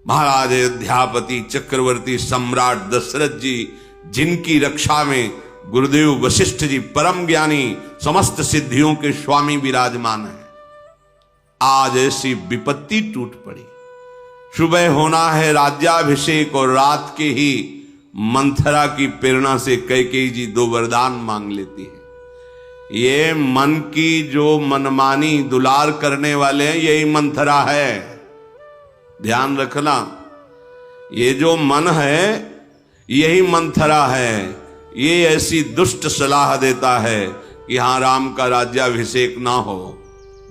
महाराज अयोध्यापति चक्रवर्ती सम्राट दशरथ जी, जिनकी रक्षा में गुरुदेव वशिष्ठ जी परम ज्ञानी समस्त सिद्धियों के स्वामी विराजमान हैं, आज ऐसी विपत्ति टूट पड़ी। सुबह होना है राज्याभिषेक और रात के ही मंथरा की प्रेरणा से कैकेयी जी 2 वरदान मांग लेती है। ये मन की जो मनमानी दुलार करने वाले हैं, यही मंथरा है। ध्यान रखना, ये जो मन है यही मंथरा है। ये ऐसी दुष्ट सलाह देता है कि यहां राम का राज्याभिषेक ना हो।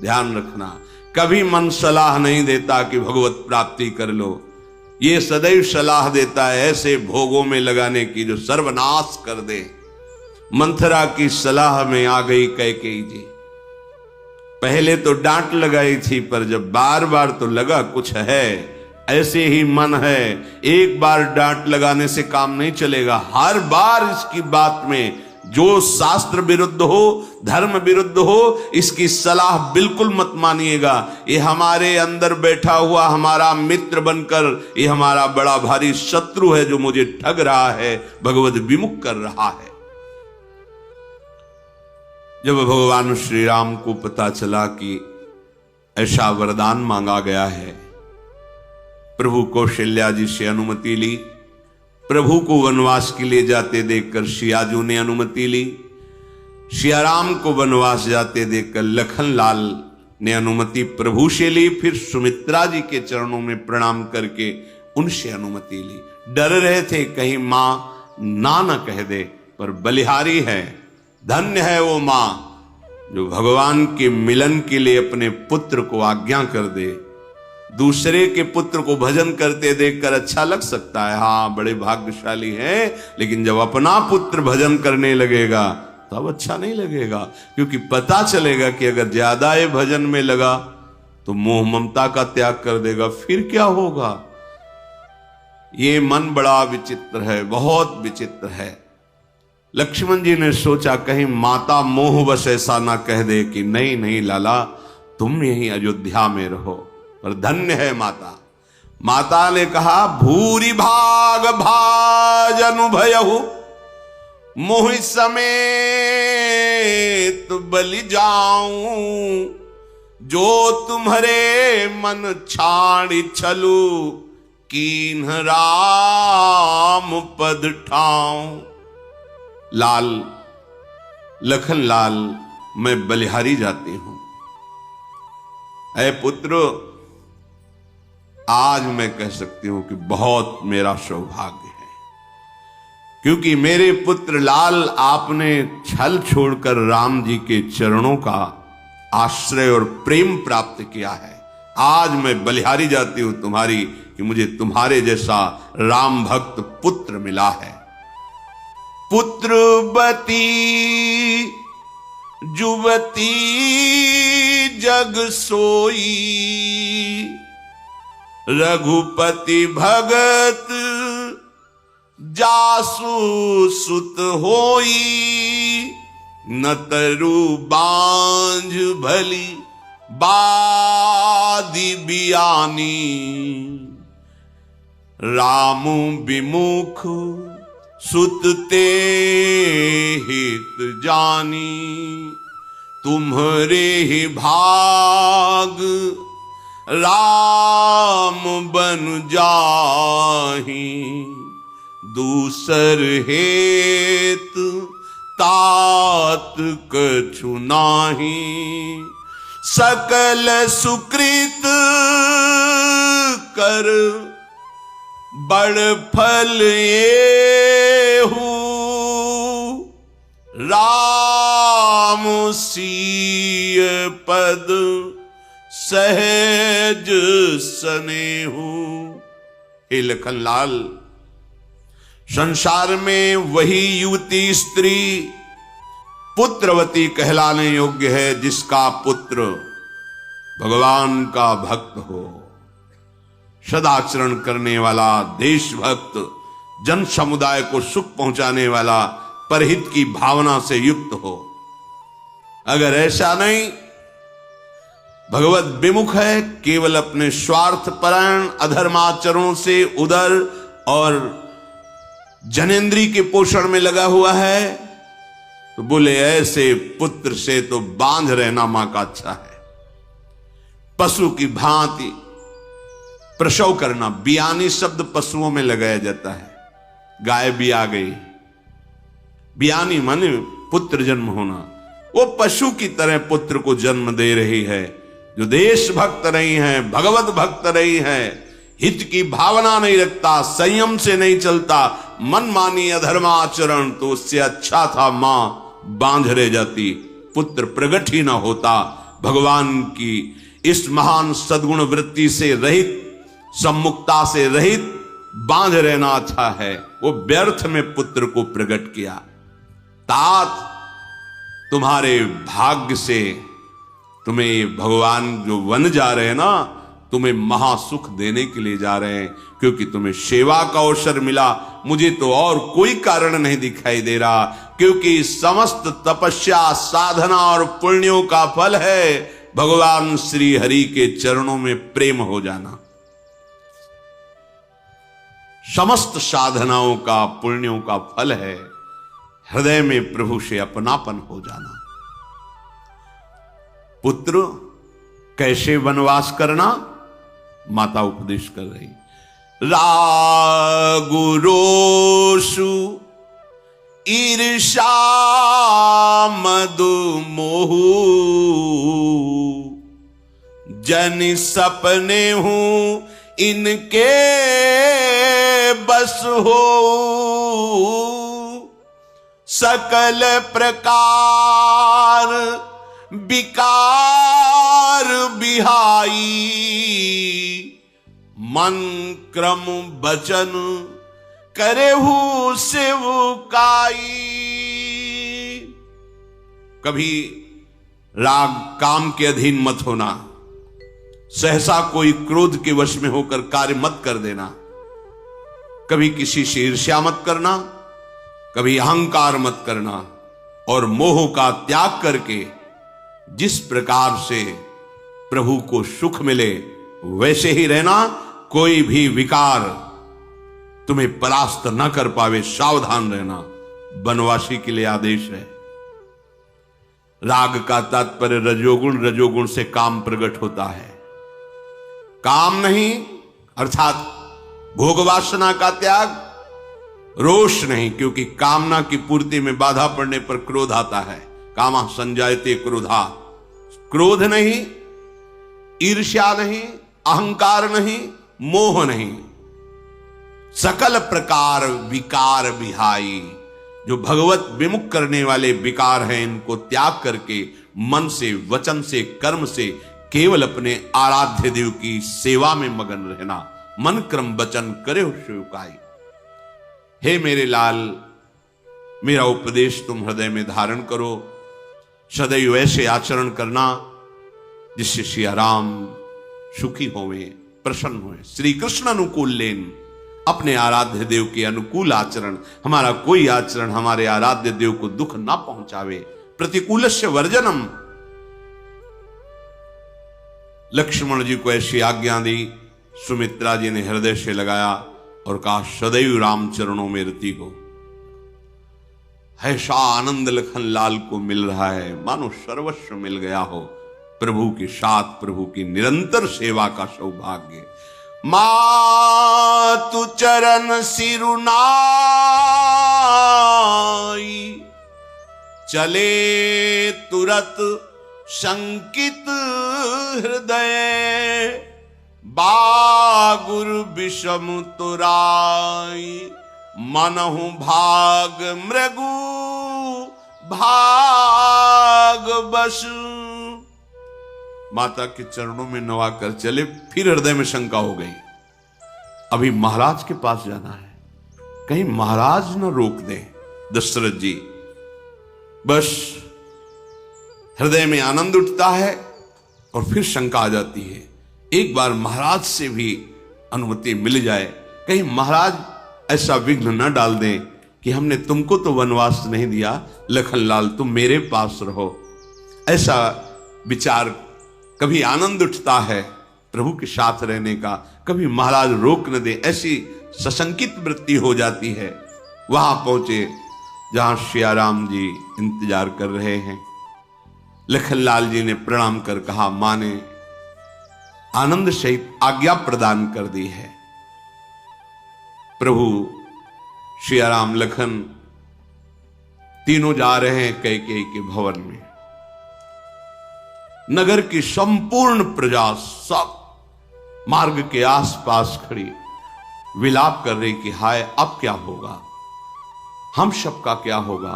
ध्यान रखना, कभी मन सलाह नहीं देता कि भगवत प्राप्ति कर लो। ये सदैव सलाह देता है ऐसे भोगों में लगाने की जो सर्वनाश कर दे। मंथरा की सलाह में आ गई कैकेयी जी। पहले तो डांट लगाई थी, पर जब बार बार तो लगा कुछ है, ऐसे ही मन है। एक बार डांट लगाने से काम नहीं चलेगा, हर बार इसकी बात में जो शास्त्र विरुद्ध हो, धर्म विरुद्ध हो, इसकी सलाह बिल्कुल मत मानिएगा। ये हमारे अंदर बैठा हुआ हमारा मित्र बनकर ये हमारा बड़ा भारी शत्रु है, जो मुझे ठग रहा है, भगवत विमुख कर रहा है। जब भगवान श्री राम को पता चला कि ऐसा वरदान मांगा गया है, प्रभु कौशल्या जी से अनुमति ली। प्रभु को वनवास के लिए जाते देखकर सियाजू ने अनुमति ली। सियाराम को वनवास जाते देखकर लखनलाल ने अनुमति प्रभु से ली। फिर सुमित्रा जी के चरणों में प्रणाम करके उनसे अनुमति ली। डर रहे थे कहीं मां ना न कह दे, पर बलिहारी है, धन्य है वो मां जो भगवान के मिलन के लिए अपने पुत्र को आज्ञा कर दे। दूसरे के पुत्र को भजन करते देखकर अच्छा लग सकता है, हाँ बड़े भाग्यशाली हैं, लेकिन जब अपना पुत्र भजन करने लगेगा तब अच्छा नहीं लगेगा। क्योंकि पता चलेगा कि अगर ज्यादा ये भजन में लगा तो मोह ममता का त्याग कर देगा, फिर क्या होगा। ये मन बड़ा विचित्र है, बहुत विचित्र है। लक्ष्मण जी ने सोचा कहीं माता मोह बस ऐसा ना कह दे कि नहीं नहीं लाला, तुम यहीं अयोध्या में रहो। पर धन्य है माता। माता ने कहा भूरि भाग भाज अनुभयहु, मोह समेत बलि जाऊं। जो तुम्हारे मन छाड़ी छलू, कीन्ह राम पद ठाऊं। लाल, लखन लाल, मैं बलिहारी जाती हूं। ऐ पुत्र, आज मैं कह सकती हूं कि बहुत मेरा सौभाग्य है, क्योंकि मेरे पुत्र लाल आपने छल छोड़कर राम जी के चरणों का आश्रय और प्रेम प्राप्त किया है। आज मैं बलिहारी जाती हूं तुम्हारी कि मुझे तुम्हारे जैसा राम भक्त पुत्र मिला है। पुत्रवती जुवती जग सोई, रघुपति भगत जासु सुत होई। न तरु बांझ भली बादी बियानी, रामु विमुख सुत ते हित जानी। तुम्हारे ही भाग राम बन जाही, दूसर हेत तात कछु नाही। सकल सुकृत कर बड़ फल येहू, राम सीय पद सहज सनेहू। हे लखनलाल, संसार में वही युवती स्त्री पुत्रवती कहलाने योग्य है जिसका पुत्र भगवान का भक्त हो, सदाचरण करने वाला, देशभक्त, जन समुदाय को सुख पहुंचाने वाला, परहित की भावना से युक्त हो। अगर ऐसा नहीं भगवत विमुख है, केवल अपने स्वार्थपरायण अधर्माचरणों से उदर और जनेन्द्री के पोषण में लगा हुआ है, तो बोले ऐसे पुत्र से तो बांध रहना मां का अच्छा है। पशु की भांति प्रसव करना, बियानी शब्द पशुओं में लगाया जाता है। गाय भी आ गई, बियानी माने पुत्र जन्म होना। वो पशु की तरह पुत्र को जन्म दे रही है। जो देशभक्त रही है, भगवत भक्त रही है, हित की भावना नहीं रखता, संयम से नहीं चलता, मनमानी अधर्माचरण, तो उससे अच्छा था मां बांध रह जाती, पुत्र प्रकट ही ना होता। भगवान की इस महान सद्गुण वृत्ति से रहित, सम्मुखता से रहित बांध रहना अच्छा है। वो व्यर्थ में पुत्र को प्रकट किया। तात तुम्हारे भाग्य से तुम्हें भगवान जो वन जा रहे हैं ना, तुम्हें महासुख देने के लिए जा रहे हैं, क्योंकि तुम्हें सेवा का अवसर मिला। मुझे तो और कोई कारण नहीं दिखाई दे रहा, क्योंकि समस्त तपस्या, साधना और पुण्यों का फल है भगवान श्री हरि के चरणों में प्रेम हो जाना। समस्त साधनाओं का, पुण्यों का फल है हृदय में प्रभु से अपनापन हो जाना। पुत्र कैसे वनवास करना, माता उपदेश कर रही। रागु रोषु ईर्षा मधु मोहु, जन सपने हूं इनके बस हो, सकल प्रकार विकार बिहाई, मन क्रम बचन करेहु सेवकाई। कभी राग काम के अधीन मत होना, सहसा कोई क्रोध के वश में होकर कार्य मत कर देना, कभी किसी से ईर्ष्या मत करना, कभी अहंकार मत करना, और मोह का त्याग करके जिस प्रकार से प्रभु को सुख मिले वैसे ही रहना। कोई भी विकार तुम्हें परास्त न कर पावे, सावधान रहना। वनवासी के लिए आदेश है। राग का तात्पर्य रजोगुण, रजोगुण से काम प्रकट होता है। काम नहीं अर्थात भोग वासना का त्याग, रोष नहीं, क्योंकि कामना की पूर्ति में बाधा पड़ने पर क्रोध आता है। कामा संजायते क्रोधा, क्रोध नहीं, ईर्ष्या नहीं, अहंकार नहीं, मोह नहीं, सकल प्रकार विकार विहाई। जो भगवत विमुख करने वाले विकार हैं, इनको त्याग करके मन से, वचन से, कर्म से केवल अपने आराध्य देव की सेवा में मगन रहना। मन क्रम वचन करे हो शिवकाई। हे मेरे लाल, मेरा उपदेश तुम हृदय में धारण करो, सदैव ऐसे आचरण करना जिससे सिया राम सुखी होवे, प्रसन्न होवे। श्री कृष्ण अनुकूल लेन, अपने आराध्य देव के अनुकूल आचरण। हमारा कोई आचरण हमारे आराध्य देव को दुख ना पहुंचावे। प्रतिकूलस्य वर्जनम। लक्ष्मण जी को ऐसी आज्ञा दी, सुमित्रा जी ने हृदय से लगाया और कहा सदैव राम चरणों में रति हो। ऐसा आनंद लखन लाल को मिल रहा है मानो सर्वस्व मिल गया हो। प्रभु के साथ, प्रभु की निरंतर सेवा का सौभाग्य। मातु चरण सिरुनाई, चले तुरत संकित हृदय, बागुर विषम तुराई, मनहु भाग मृगु भाग बस। माता के चरणों में नवाकर चले, फिर हृदय में शंका हो गई, अभी महाराज के पास जाना है, कहीं महाराज न रोक दे दशरथ जी। बस हृदय में आनंद उठता है और फिर शंका आ जाती है, एक बार महाराज से भी अनुमति मिल जाए, कहीं महाराज ऐसा विघ्न न डाल दें कि हमने तुमको तो वनवास नहीं दिया, लखनलाल तुम मेरे पास रहो। ऐसा विचार कभी आनंद उठता है प्रभु के साथ रहने का, कभी महाराज रोक न दे, ऐसी सशंकित वृत्ति हो जाती है। वहां पहुंचे जहां सिया राम जी इंतजार कर रहे हैं। लखनलाल जी ने प्रणाम कर कहा, मां ने आनंद सहित आज्ञा प्रदान कर दी है। प्रभु सिया राम लखन तीनों जा रहे हैं कैकेयी के भवन में। नगर की संपूर्ण प्रजा सब मार्ग के आसपास खड़ी विलाप कर रही कि हाय अब क्या होगा, हम सबका क्या होगा।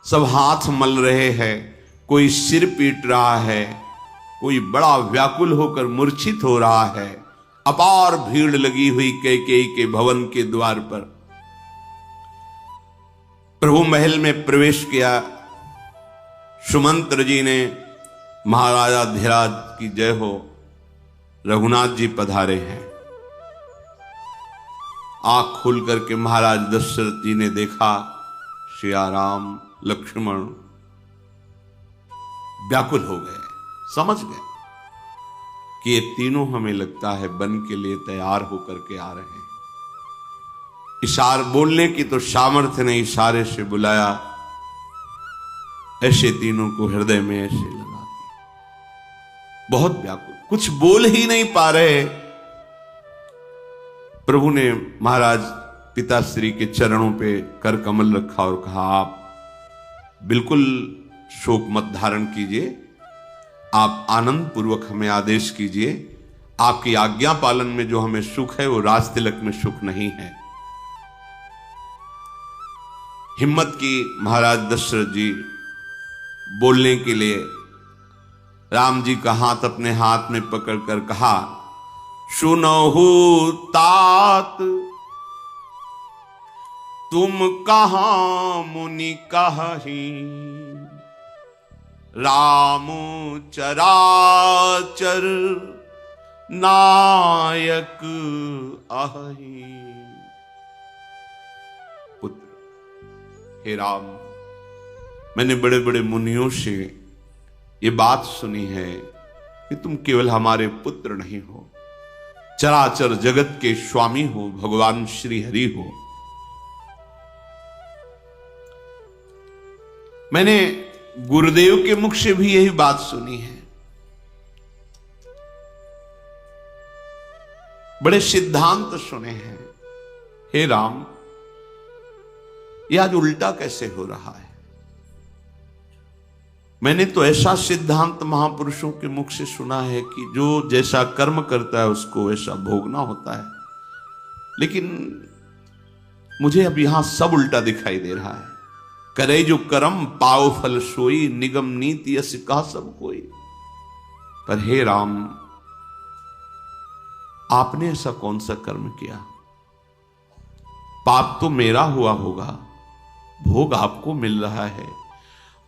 सब हाथ मल रहे हैं, कोई सिर पीट रहा है, कोई बड़ा व्याकुल होकर मूर्छित हो रहा है। अपार भीड़ लगी हुई कैकेयी के भवन के द्वार पर। प्रभु महल में प्रवेश किया। सुमंत्र जी ने महाराजा धीराज की जय हो, रघुनाथ जी पधारे हैं। आंख खोल करके महाराज दशरथ जी ने देखा सिया राम लक्ष्मण व्याकुल हो गए, समझ गए कि ये तीनों हमें लगता है वन के लिए तैयार होकर के आ रहे हैं। इशार बोलने की तो सामर्थ्य ने इशारे से बुलाया। ऐसे तीनों को हृदय में ऐसे लगा दिया, बहुत व्याकुल, कुछ बोल ही नहीं पा रहे। प्रभु ने महाराज पिताश्री के चरणों पे कर कमल रखा और कहा, आप बिल्कुल शोक मत धारण कीजिए, आप आनंद पूर्वक हमें आदेश कीजिए। आपकी आज्ञा पालन में जो हमें सुख है वो राज तिलक में सुख नहीं है। हिम्मत की महाराज दशरथ जी बोलने के लिए। राम जी का हाथ अपने हाथ में पकड़कर कहा, सुनहु तात तुम कहां मुनि कहीं, राम चराचर नायक अहि। पुत्र, हे राम, मैंने बड़े बड़े मुनियों से ये बात सुनी है कि तुम केवल हमारे पुत्र नहीं हो, चराचर जगत के स्वामी हो, भगवान श्री हरि हो। मैंने गुरुदेव के मुख से भी यही बात सुनी है। बड़े सिद्धांत सुने हैं। हे राम, यह आज उल्टा कैसे हो रहा है? मैंने तो ऐसा सिद्धांत महापुरुषों के मुख से सुना है कि जो जैसा कर्म करता है उसको वैसा भोगना होता है, लेकिन मुझे अब यहां सब उल्टा दिखाई दे रहा है। करे जो कर्म पाओ फल सोई, निगम नीति यस कहा सब कोई। पर हे राम, आपने ऐसा कौन सा कर्म किया? पाप तो मेरा हुआ होगा, भोग आपको मिल रहा है।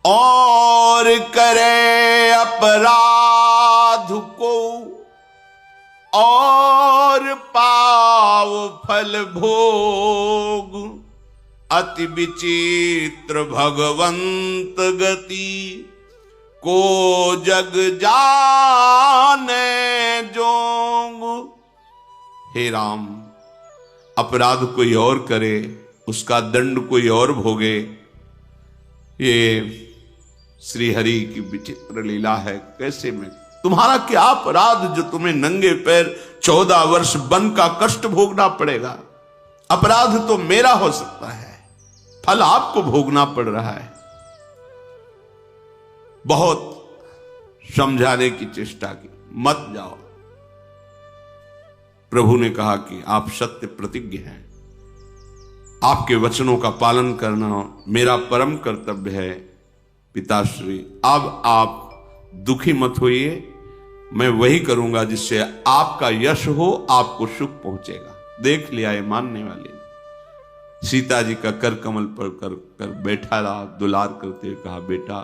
और करे अपराध को और पाओ फल भोग, अति विचित्र भगवंत गति, को जग जाने जोग। हे राम, अपराध कोई और करे, उसका दंड कोई और भोगे, ये श्री हरि की विचित्र लीला है। कैसे में तुम्हारा क्या अपराध जो तुम्हें नंगे पैर 14 वर्ष वन का कष्ट भोगना पड़ेगा? अपराध तो मेरा हो सकता है, फल आपको भोगना पड़ रहा है। बहुत समझाने की चेष्टा की, मत जाओ। प्रभु ने कहा कि आप सत्य प्रतिज्ञ हैं, आपके वचनों का पालन करना मेरा परम कर्तव्य है। पिताश्री, अब आप दुखी मत होइए, मैं वही करूंगा जिससे आपका यश हो, आपको सुख पहुंचेगा। देख लिया ये मानने वाले। सीता जी का कर कमल पर कर बैठा रहा, दुलार करते हुए कहा, बेटा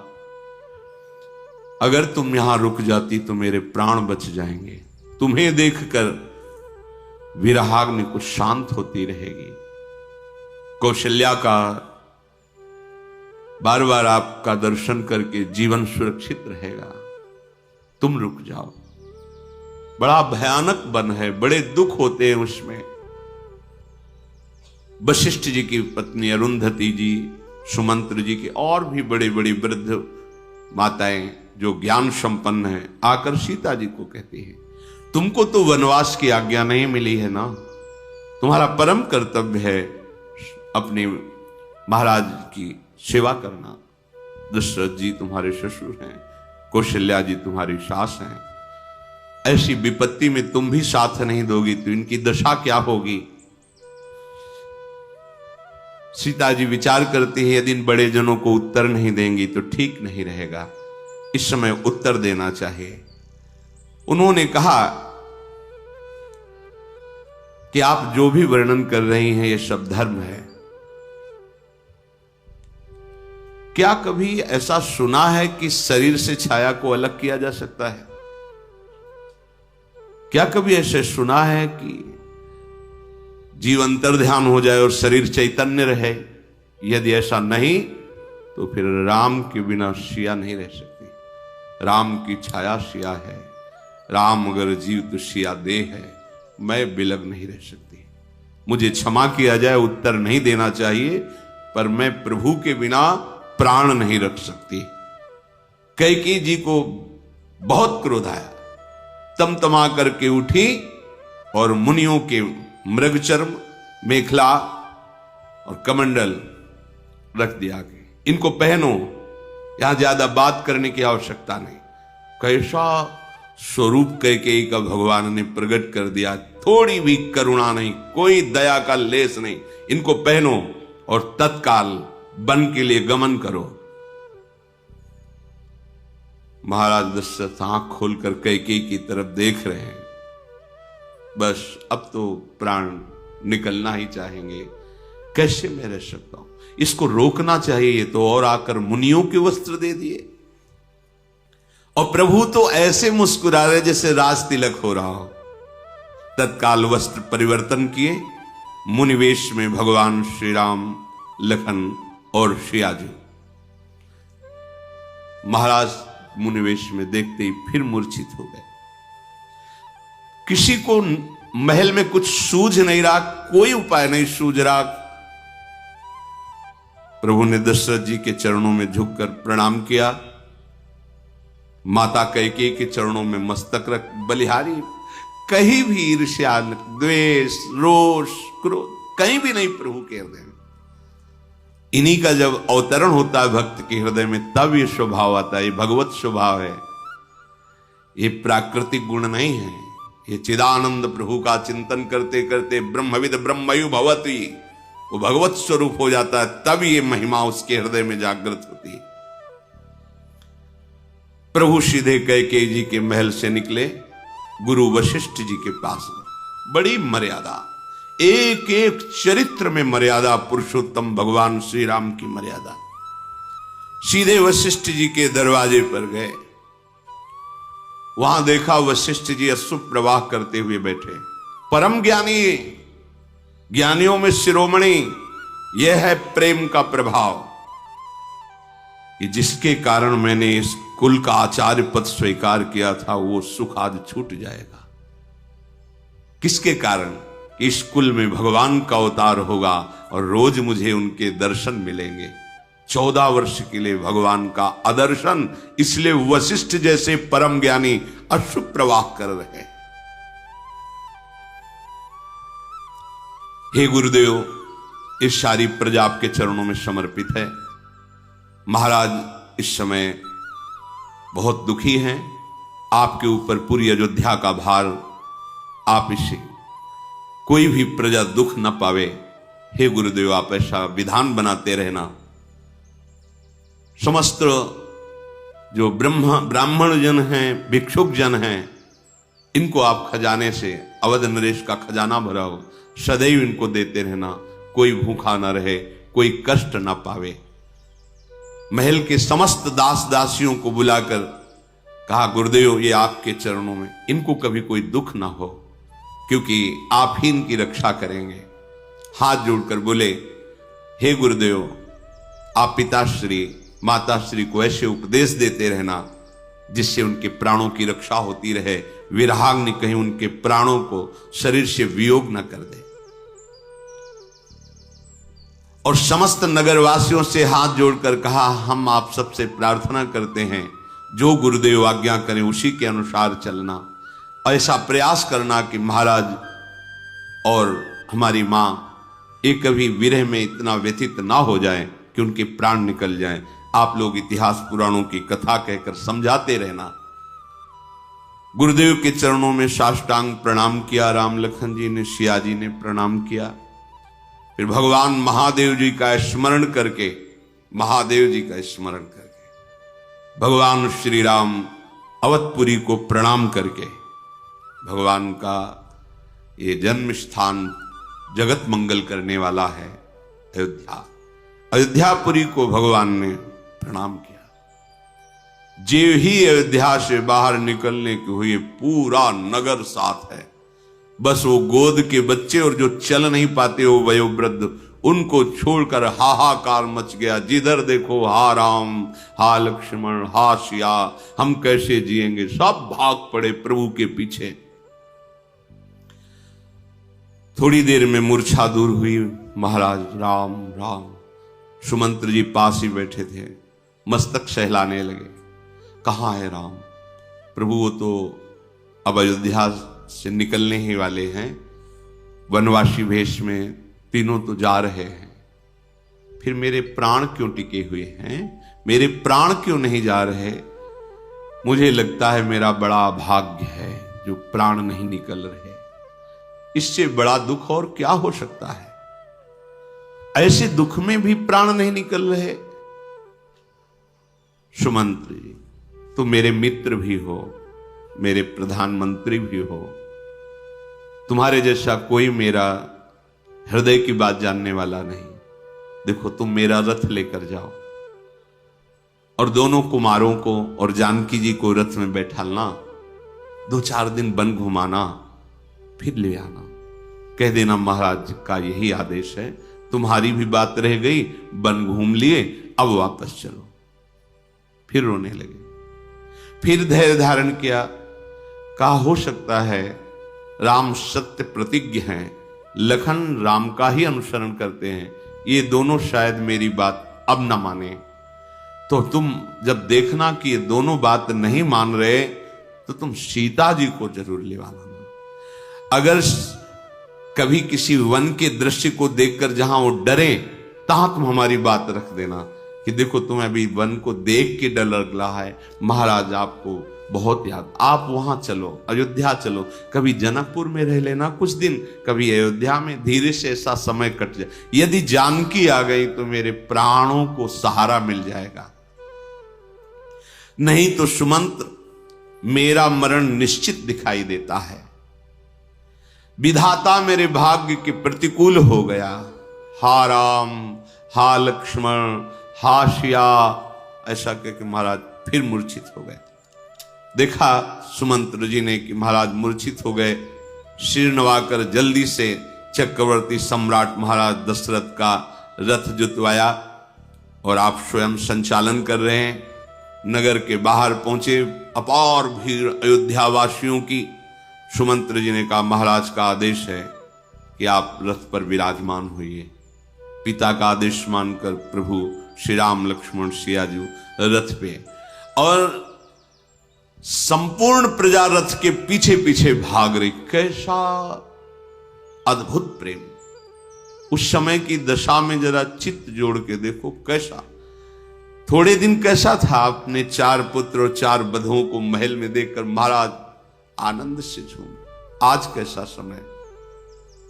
अगर तुम यहां रुक जाती तो मेरे प्राण बच जाएंगे। तुम्हें देखकर विरहाग्नि कुछ शांत होती रहेगी। कौशल्या का बार बार आपका दर्शन करके जीवन सुरक्षित रहेगा। तुम रुक जाओ। बड़ा भयानक वन है, बड़े दुख होते हैं उसमें। वशिष्ठ जी की पत्नी अरुंधति जी, सुमंत्र जी के और भी बड़े बड़े वृद्ध माताएं जो ज्ञान संपन्न है, आकर सीता जी को कहती है, तुमको तो वनवास की आज्ञा नहीं मिली है ना, तुम्हारा परम कर्तव्य है अपने महाराज की सेवा करना। दशरथ जी तुम्हारे ससुर हैं, कौशल्या जी तुम्हारी सास हैं, ऐसी विपत्ति में तुम भी साथ नहीं दोगी तो इनकी दशा क्या होगी। सीता जी विचार करती है, यदि इन बड़े जनों को उत्तर नहीं देंगी तो ठीक नहीं रहेगा, इस समय उत्तर देना चाहिए। उन्होंने कहा कि आप जो भी वर्णन कर रही हैं ये सब धर्म है। क्या कभी ऐसा सुना है कि शरीर से छाया को अलग किया जा सकता है? क्या कभी ऐसे सुना है कि जीव अंतर्ध्यान हो जाए और शरीर चैतन्य रहे? यदि ऐसा नहीं तो फिर राम के बिना सिया नहीं रह सकती। राम की छाया सिया है, राम अगर जीव तो सिया देह है। मैं बिलग नहीं रह सकती। मुझे क्षमा किया जाए, उत्तर नहीं देना चाहिए, पर मैं प्रभु के बिना प्राण नहीं रख सकती। कैकेयी जी को बहुत क्रोध आया, तमतमा करके उठी और मुनियों के मृगचर्म, मेखला और कमंडल रख दिया आगे, इनको पहनो, यहां ज्यादा बात करने की आवश्यकता नहीं। कैसा स्वरूप कैकेयी का भगवान ने प्रकट कर दिया, थोड़ी भी करुणा नहीं, कोई दया का लेस नहीं। इनको पहनो और तत्काल वन के लिए गमन करो। महाराज दशरथ आंख खोलकर कैकेयी की तरफ देख रहे हैं, बस अब तो प्राण निकलना ही चाहेंगे। कैसे मैं रह सकता हूं, इसको रोकना चाहिए। ये तो और आकर मुनियों के वस्त्र दे दिए, और प्रभु तो ऐसे मुस्कुरा रहे जैसे राज तिलक हो रहा हो। तत्काल वस्त्र परिवर्तन किए, मुनिवेश में भगवान श्री राम, लखन और सियाजी। महाराज मुनिवेश में देखते ही फिर मूर्छित हो गए। किसी को महल में कुछ सूझ नहीं रहा, कोई उपाय नहीं सूझ रहा। प्रभु ने दशरथ जी के चरणों में झुककर प्रणाम किया, माता कैकेयी के चरणों में मस्तक रख बलिहारी। कहीं भी ईर्ष्या, द्वेष, रोष, क्रोध कहीं भी नहीं प्रभु के हृदय में। इन्हीं का जब अवतरण होता है भक्त के हृदय में, तब ये स्वभाव आता है। ये भगवत स्वभाव है, ये प्राकृतिक गुण नहीं है। ये चिदानंद प्रभु का चिंतन करते करते ब्रह्मविद ब्रह्मयु भवति, वो भगवत स्वरूप हो जाता है, तब ये महिमा उसके हृदय में जागृत होती है। प्रभु सीधे कैकेयी जी के महल से निकले, गुरु वशिष्ठ जी के पास। बड़ी मर्यादा, एक एक चरित्र में मर्यादा, पुरुषोत्तम भगवान श्री राम की मर्यादा। सीधे वशिष्ठ जी के दरवाजे पर गए, वहां देखा वशिष्ठ जी अश्रु प्रवाह करते हुए बैठे। परम ज्ञानी, ज्ञानियों में शिरोमणि, यह है प्रेम का प्रभाव कि जिसके कारण मैंने इस कुल का आचार्य पद स्वीकार किया था, वो सुख आज छूट जाएगा। किसके कारण? इस कुल में भगवान का अवतार होगा और रोज मुझे उनके दर्शन मिलेंगे। 14 वर्ष के लिए भगवान का अदर्शन, इसलिए वशिष्ठ जैसे परम ज्ञानी अश्रु प्रवाह कर रहे। हे गुरुदेव, इस सारी प्रजा आपके चरणों में समर्पित है। महाराज इस समय बहुत दुखी हैं, आपके ऊपर पूरी अयोध्या का भार, आप इसे कोई भी प्रजा दुख न पावे। हे गुरुदेव, आप ऐसा विधान बनाते रहना। समस्त जो ब्राह्मण जन हैं, भिक्षुक जन हैं, इनको आप खजाने से, अवध नरेश का खजाना भरा हो, सदैव इनको देते रहना। कोई भूखा ना रहे, कोई कष्ट ना पावे। महल के समस्त दास दासियों को बुलाकर कहा, गुरुदेव ये आपके चरणों में, इनको कभी कोई दुख ना हो, क्योंकि आप ही इनकी रक्षा करेंगे। हाथ जोड़कर बोले, हे गुरुदेव, आप पिताश्री माताश्री को ऐसे उपदेश देते रहना जिससे उनके प्राणों की रक्षा होती रहे, विरहाग्नि कहीं उनके प्राणों को शरीर से वियोग न कर दे। और समस्त नगरवासियों से हाथ जोड़कर कहा, हम आप सबसे प्रार्थना करते हैं, जो गुरुदेव आज्ञा करें उसी के अनुसार चलना। ऐसा प्रयास करना कि महाराज और हमारी मां एक कभी विरह में इतना व्यथित ना हो जाए कि उनके प्राण निकल जाएं। आप लोग इतिहास पुराणों की कथा कहकर समझाते रहना। गुरुदेव के चरणों में साष्टांग प्रणाम किया। राम लखन जी ने, सिया जी ने प्रणाम किया। फिर भगवान महादेव जी का स्मरण करके, भगवान श्री राम अवधपुरी को प्रणाम करके, भगवान का ये जन्म स्थान जगत मंगल करने वाला है अयोध्या, अयोध्यापुरी को भगवान ने प्रणाम किया। जे ही अयोध्या से बाहर निकलने के हुए पूरा नगर साथ है। बस वो गोद के बच्चे और जो चल नहीं पाते वो वयोवृद्ध, उनको छोड़कर हाहाकार मच गया। जिधर देखो हा राम, हा लक्ष्मण, हा सिया, हम कैसे जिएंगे। सब भाग पड़े प्रभु के पीछे। थोड़ी देर में मूर्छा दूर हुई। महाराज राम राम, सुमंत्र जी पास ही बैठे थे, मस्तक सहलाने लगे। कहाँ है राम? प्रभु वो तो अब अयोध्या से निकलने ही वाले हैं, वनवासी वेश में तीनों तो जा रहे हैं। फिर मेरे प्राण क्यों टिके हुए हैं? मेरे प्राण क्यों नहीं जा रहे? मुझे लगता है मेरा बड़ा भाग्य है जो प्राण नहीं निकल रहे। इससे बड़ा दुख और क्या हो सकता है? ऐसे दुख में भी प्राण नहीं निकल रहे। सुमंत्र जी, तुम मेरे मित्र भी हो, मेरे प्रधानमंत्री भी हो। तुम्हारे जैसा कोई मेरा हृदय की बात जानने वाला नहीं। देखो, तुम मेरा रथ लेकर जाओ और दोनों कुमारों को और जानकी जी को रथ में बैठालना, 2-4 दिन वन घुमाना, फिर ले आना। कह देना महाराज का यही आदेश है, तुम्हारी भी बात रह गई, वन घूम लिए, अब वापस चलो। फिर रोने लगे। फिर धैर्य धारण किया। कहा हो सकता है राम सत्य प्रतिज्ञ हैं, लखन राम का ही अनुसरण करते हैं, ये दोनों शायद मेरी बात अब न माने। तो तुम जब देखना कि ये दोनों बात नहीं मान रहे तो तुम सीता जी को जरूर ले आना। अगर कभी किसी वन के दृश्य को देखकर जहां वो डरे, तहां तुम हमारी बात रख देना कि देखो तुम्हें अभी वन को देख के डर लग रहा है, महाराज आपको बहुत याद, आप वहां चलो, अयोध्या चलो, कभी जनकपुर में रह लेना कुछ दिन, कभी अयोध्या में, धीरे से ऐसा समय कट जाए। यदि जानकी आ गई तो मेरे प्राणों को सहारा मिल जाएगा, नहीं तो सुमंत्र मेरा मरण निश्चित दिखाई देता है। विधाता मेरे भाग्य के प्रतिकूल हो गया। हा राम, हा लक्ष्मण, हा सिया, ऐसा कह के महाराज फिर मूर्छित हो गए। देखा सुमंत्र जी ने कि महाराज मूर्छित हो गए, सिर नवाकर जल्दी से चक्रवर्ती सम्राट महाराज दशरथ का रथ जुतवाया और आप स्वयं संचालन कर रहे हैं। नगर के बाहर पहुंचे, अपार भीड़ अयोध्या वासियों की। सुमंत्र जी ने कहा महाराज का आदेश है कि आप रथ पर विराजमान होइए। पिता का आदेश मानकर प्रभु श्री राम लक्ष्मण सिया जी रथ पे, और संपूर्ण प्रजा रथ के पीछे पीछे भाग रही। कैसा अद्भुत प्रेम! उस समय की दशा में जरा चित्त जोड़ के देखो कैसा। थोड़े दिन कैसा था, अपने 4 पुत्र और 4 बधुओं को महल में देखकर महाराज आनंद से झूम। आज कैसा समय,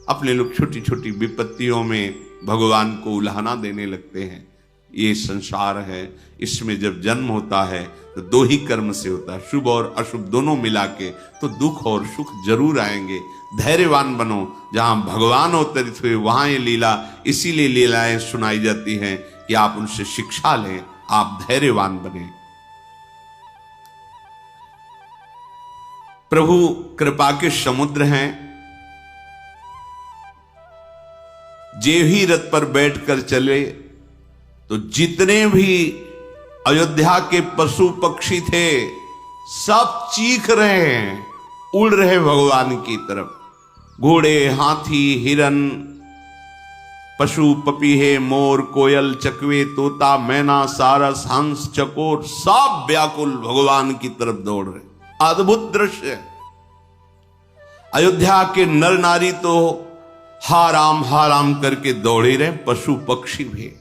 अपने लोग छोटी छोटी विपत्तियों में भगवान को उल्हाना देने लगते हैं। ये संसार है, इसमें जब जन्म होता है तो 2 ही कर्म से होता है, शुभ और अशुभ दोनों मिला के, तो दुख और सुख जरूर आएंगे। धैर्यवान बनो, जहां भगवान अवतरित हुए वहां ये लीला, इसीलिए लीलाएं सुनाई जाती हैं कि आप उनसे शिक्षा लें, आप धैर्यवान बने। प्रभु कृपा के समुद्र हैं। जे ही रथ पर बैठकर चले तो जितने भी अयोध्या के पशु पक्षी थे सब चीख रहे हैं, उड़ रहे भगवान की तरफ। घोड़े, हाथी, हिरन, पशु, पपीहे, मोर, कोयल, चकवे, तोता, मैना, सारस, हंस, चकोर, सब व्याकुल भगवान की तरफ दौड़ रहे। अद्भुत दृश्य। अयोध्या के नर नारी तो हा राम करके दौड़ ही रहे, पशु पक्षी भी।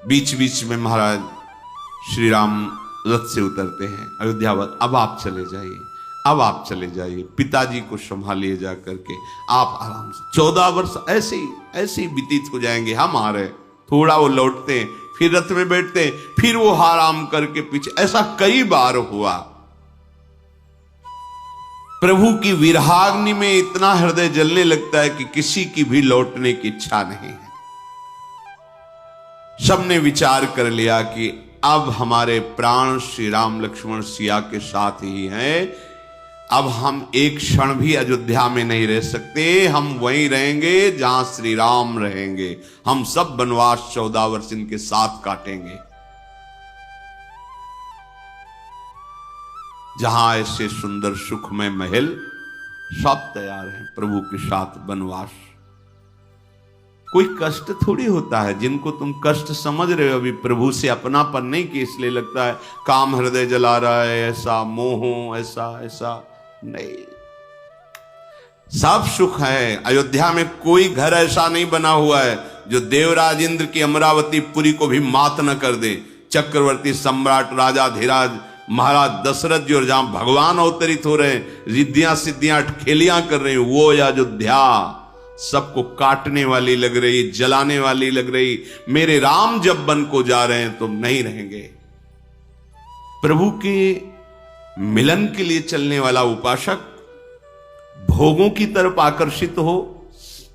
बीच बीच में महाराज श्री राम रथ से उतरते हैं। अयोध्यावासी, अब आप चले जाइए, अब आप चले जाइए, पिताजी को संभालिए जा करके, आप आराम से। 14 वर्ष ऐसे ही व्यतीत हो जाएंगे। हम आ रहे, थोड़ा वो लौटते हैं, फिर रथ में बैठते हैं, फिर वो आराम करके पीछे। ऐसा कई बार हुआ। प्रभु की विरहाग्नि में इतना हृदय जलने लगता है कि किसी की भी लौटने की इच्छा नहीं है। सबने विचार कर लिया कि अब हमारे प्राण श्री राम लक्ष्मण सिया के साथ ही हैं। अब हम एक क्षण भी अयोध्या में नहीं रह सकते। हम वहीं रहेंगे जहां श्री राम रहेंगे। हम सब वनवास 14 वर्ष इनके साथ काटेंगे। जहां ऐसे सुंदर सुखमय महल, सब तैयार हैं प्रभु के साथ वनवास। कोई कष्ट थोड़ी होता है। जिनको तुम कष्ट समझ रहे हो, अभी प्रभु से अपनापन नहीं कि इसलिए लगता है काम हृदय जला रहा है, ऐसा मोह, ऐसा नहीं। सब सुख है। अयोध्या में कोई घर ऐसा नहीं बना हुआ है जो देवराज इंद्र की अमरावती पुरी को भी मात न कर दे। चक्रवर्ती सम्राट राजा धीराज महाराज दशरथ जी, और जहां भगवान अवतरित हो रहे हैं, रिद्धियां सिद्धियां ठेलियां कर रहे हैं, वो अयोध्या सबको काटने वाली लग रही, जलाने वाली लग रही। मेरे राम जब वन को जा रहे हैं तो नहीं रहेंगे। प्रभु के मिलन के लिए चलने वाला उपासक भोगों की तरफ आकर्षित हो,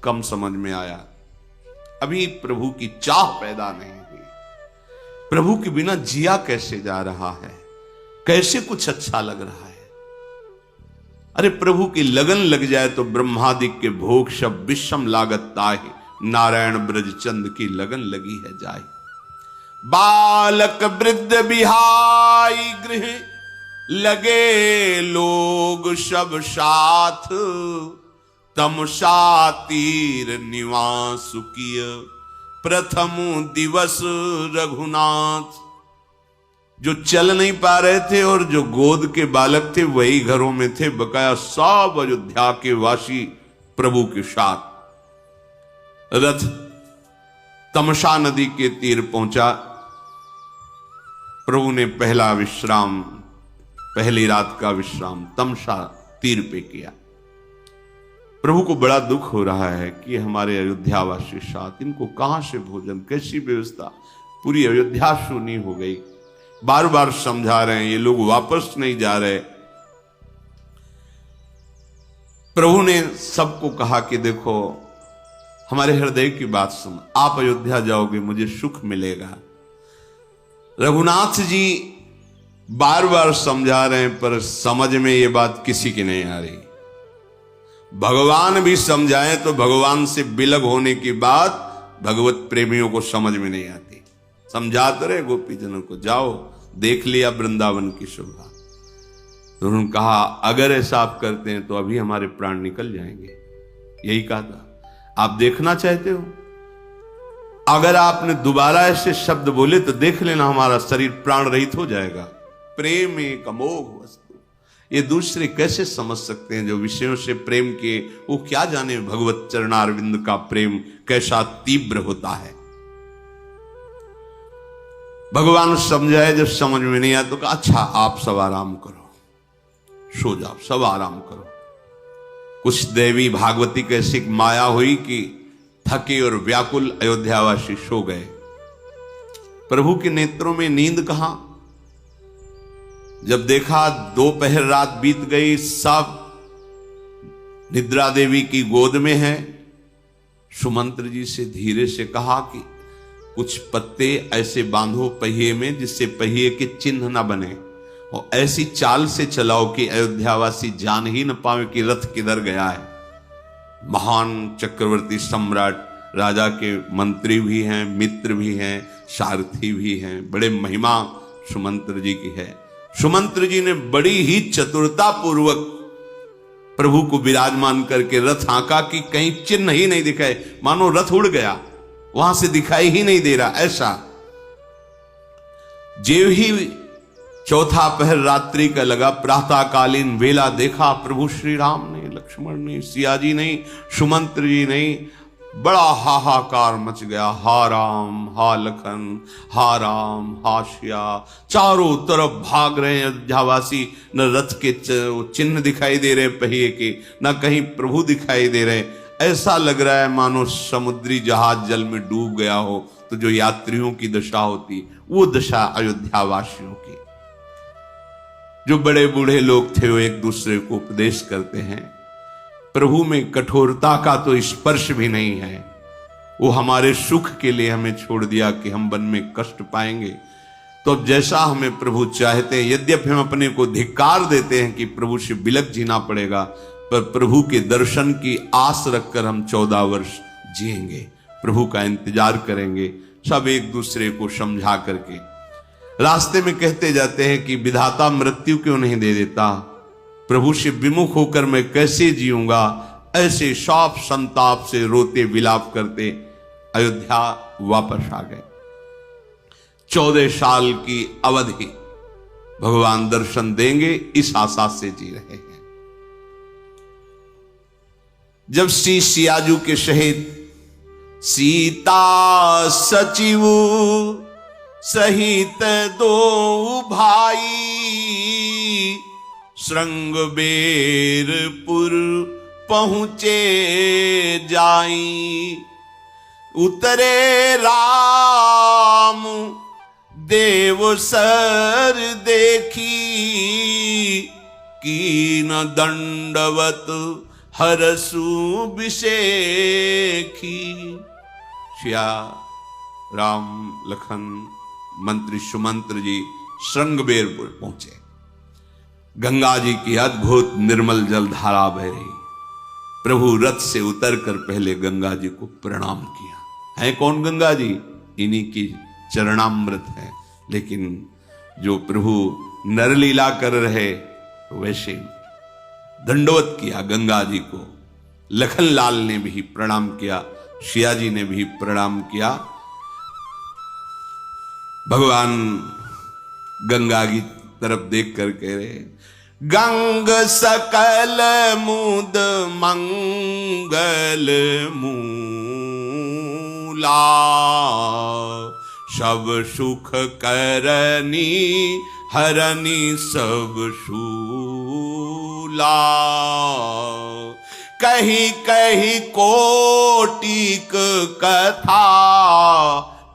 कम समझ में आया। अभी प्रभु की चाह पैदा नहीं हुई। प्रभु के बिना जिया कैसे जा रहा है, कैसे कुछ अच्छा लग रहा है। अरे प्रभु की लगन लग जाए तो ब्रह्मादिक के भोग सब विषम लागत ताहि, नारायण ब्रज चंद की लगन लगी है जाए। बालक वृद्ध बिहाई गृह, लगे लोग सब साथ, तमसा तीर निवास किय, प्रथम दिवस रघुनाथ। जो चल नहीं पा रहे थे और जो गोद के बालक थे वही घरों में थे। बकाया सब अयोध्या के वासी प्रभु के साथ। रथ तमसा नदी के तीर पहुंचा। प्रभु ने पहला विश्राम, पहली रात का विश्राम तमसा तीर पे किया। प्रभु को बड़ा दुख हो रहा है कि हमारे अयोध्यावासी साथ, इनको कहां से भोजन, कैसी व्यवस्था। पूरी अयोध्या शून्य हो गई। बार बार समझा रहे हैं, ये लोग वापस नहीं जा रहे। प्रभु ने सबको कहा कि देखो, हमारे हृदय की बात सुन, आप अयोध्या जाओगे मुझे सुख मिलेगा। रघुनाथ जी बार बार समझा रहे हैं, पर समझ में ये बात किसी की नहीं आ रही। भगवान भी समझाएं तो भगवान से बिलग होने की बात भगवत प्रेमियों को समझ में नहीं आती। समझाते रहे गोपीजनों को, जाओ देख लिया वृंदावन की शोभा। तो उन्होंने कहा अगर ऐसा आप करते हैं तो अभी हमारे प्राण निकल जाएंगे। यही कहा था। आप देखना चाहते हो, अगर आपने दोबारा ऐसे शब्द बोले तो देख लेना हमारा शरीर प्राण रहित हो जाएगा। प्रेम एक अमोघ वस्तु। ये दूसरे कैसे समझ सकते हैं जो विषयों से प्रेम किए, वो क्या जाने भगवत चरणारविंद का प्रेम कैसा तीव्र होता है। भगवान समझाए, जब समझ में नहीं आया तो कहा अच्छा आप सब आराम करो, सो जाओ, सब आराम करो। कुछ देवी भागवती कैसी माया हुई कि थके और व्याकुल अयोध्यावासी सो गए। प्रभु के नेत्रों में नींद कहां। जब देखा दोपहर रात बीत गई, सब निद्रा देवी की गोद में है। सुमंत्र जी से धीरे से कहा कि कुछ पत्ते ऐसे बांधो पहिए में जिससे पहिए के चिन्ह न बने, और ऐसी चाल से चलाओ कि अयोध्यावासी जान ही न पावे कि रथ किधर गया है। महान चक्रवर्ती सम्राट राजा के मंत्री भी हैं, मित्र भी हैं, सारथी भी हैं, बड़े महिमा सुमंत्र जी की है। सुमंत्र जी ने बड़ी ही चतुरता पूर्वक प्रभु को विराजमान करके रथ आंका कि कहीं चिन्ह ही नहीं दिखाए, मानो रथ उड़ गया, वहां से दिखाई ही नहीं दे रहा। ऐसा जेव ही चौथा पहर रात्रि का लगा, प्रातःकालीन वेला देखा प्रभु श्री राम ने, लक्ष्मण ने, सिया जी नहीं, सुमंत्र जी नहीं, बड़ा हाहाकार मच गया। हा राम, हा लखन, हा राम, हा सिया, चारों तरफ भाग रहे हैं अयोध्यावासी। न रथ के चिन्ह दिखाई दे रहे पहिए के, न कहीं प्रभु दिखाई दे रहे। ऐसा लग रहा है मानो समुद्री जहाज जल में डूब गया हो तो जो यात्रियों की दशा होती, वो दशा अयोध्यावासियों की। जो बड़े बूढ़े लोग थे वो एक दूसरे को उपदेश करते हैं, प्रभु में कठोरता का तो स्पर्श भी नहीं है, वो हमारे सुख के लिए हमें छोड़ दिया कि हम वन में कष्ट पाएंगे। तो अब जैसा हमें प्रभु चाहते हैं, यद्यपि हम अपने को धिक्कार देते हैं कि प्रभु से बिलक जीना पड़ेगा, पर प्रभु के दर्शन की आस रखकर हम 14 वर्ष जिएंगे, प्रभु का इंतजार करेंगे, सब एक दूसरे को समझा करके। रास्ते में कहते जाते हैं कि विधाता मृत्यु क्यों नहीं दे देता, प्रभु से विमुख होकर मैं कैसे जीऊंगा। ऐसे शौक संताप से रोते विलाप करते अयोध्या वापस आ गए। 14 साल की अवधि भगवान दर्शन देंगे इस आशा से जी रहे हैं। जब श्री सियाजू के सहित सीता सचिव सहित 2 भाई श्रृंगबेरपुर पहुंचे जाई, उतरे राम देव सर देखी, कीन दंडवत हरसु विषेखी। सिया राम लखन मंत्री सुमंत्र जी श्रृंगबेरपुर पहुंचे। गंगा जी की अद्भुत निर्मल जल धारा बह रही। प्रभु रथ से उतरकर पहले गंगा जी को प्रणाम किया। है कौन गंगा जी? इन्हीं की चरणामृत है। लेकिन जो प्रभु नरलीला कर रहे वैसे दंडवत किया गंगा जी को। लखनलाल ने भी प्रणाम किया, सिया जी ने भी प्रणाम किया। भगवान गंगा की तरफ देख कर कह रहे, गंग सकल मुद मंगल मूला, सब सुख करनी हरनी सब शूला। कहीं कहीं कोटिक कथा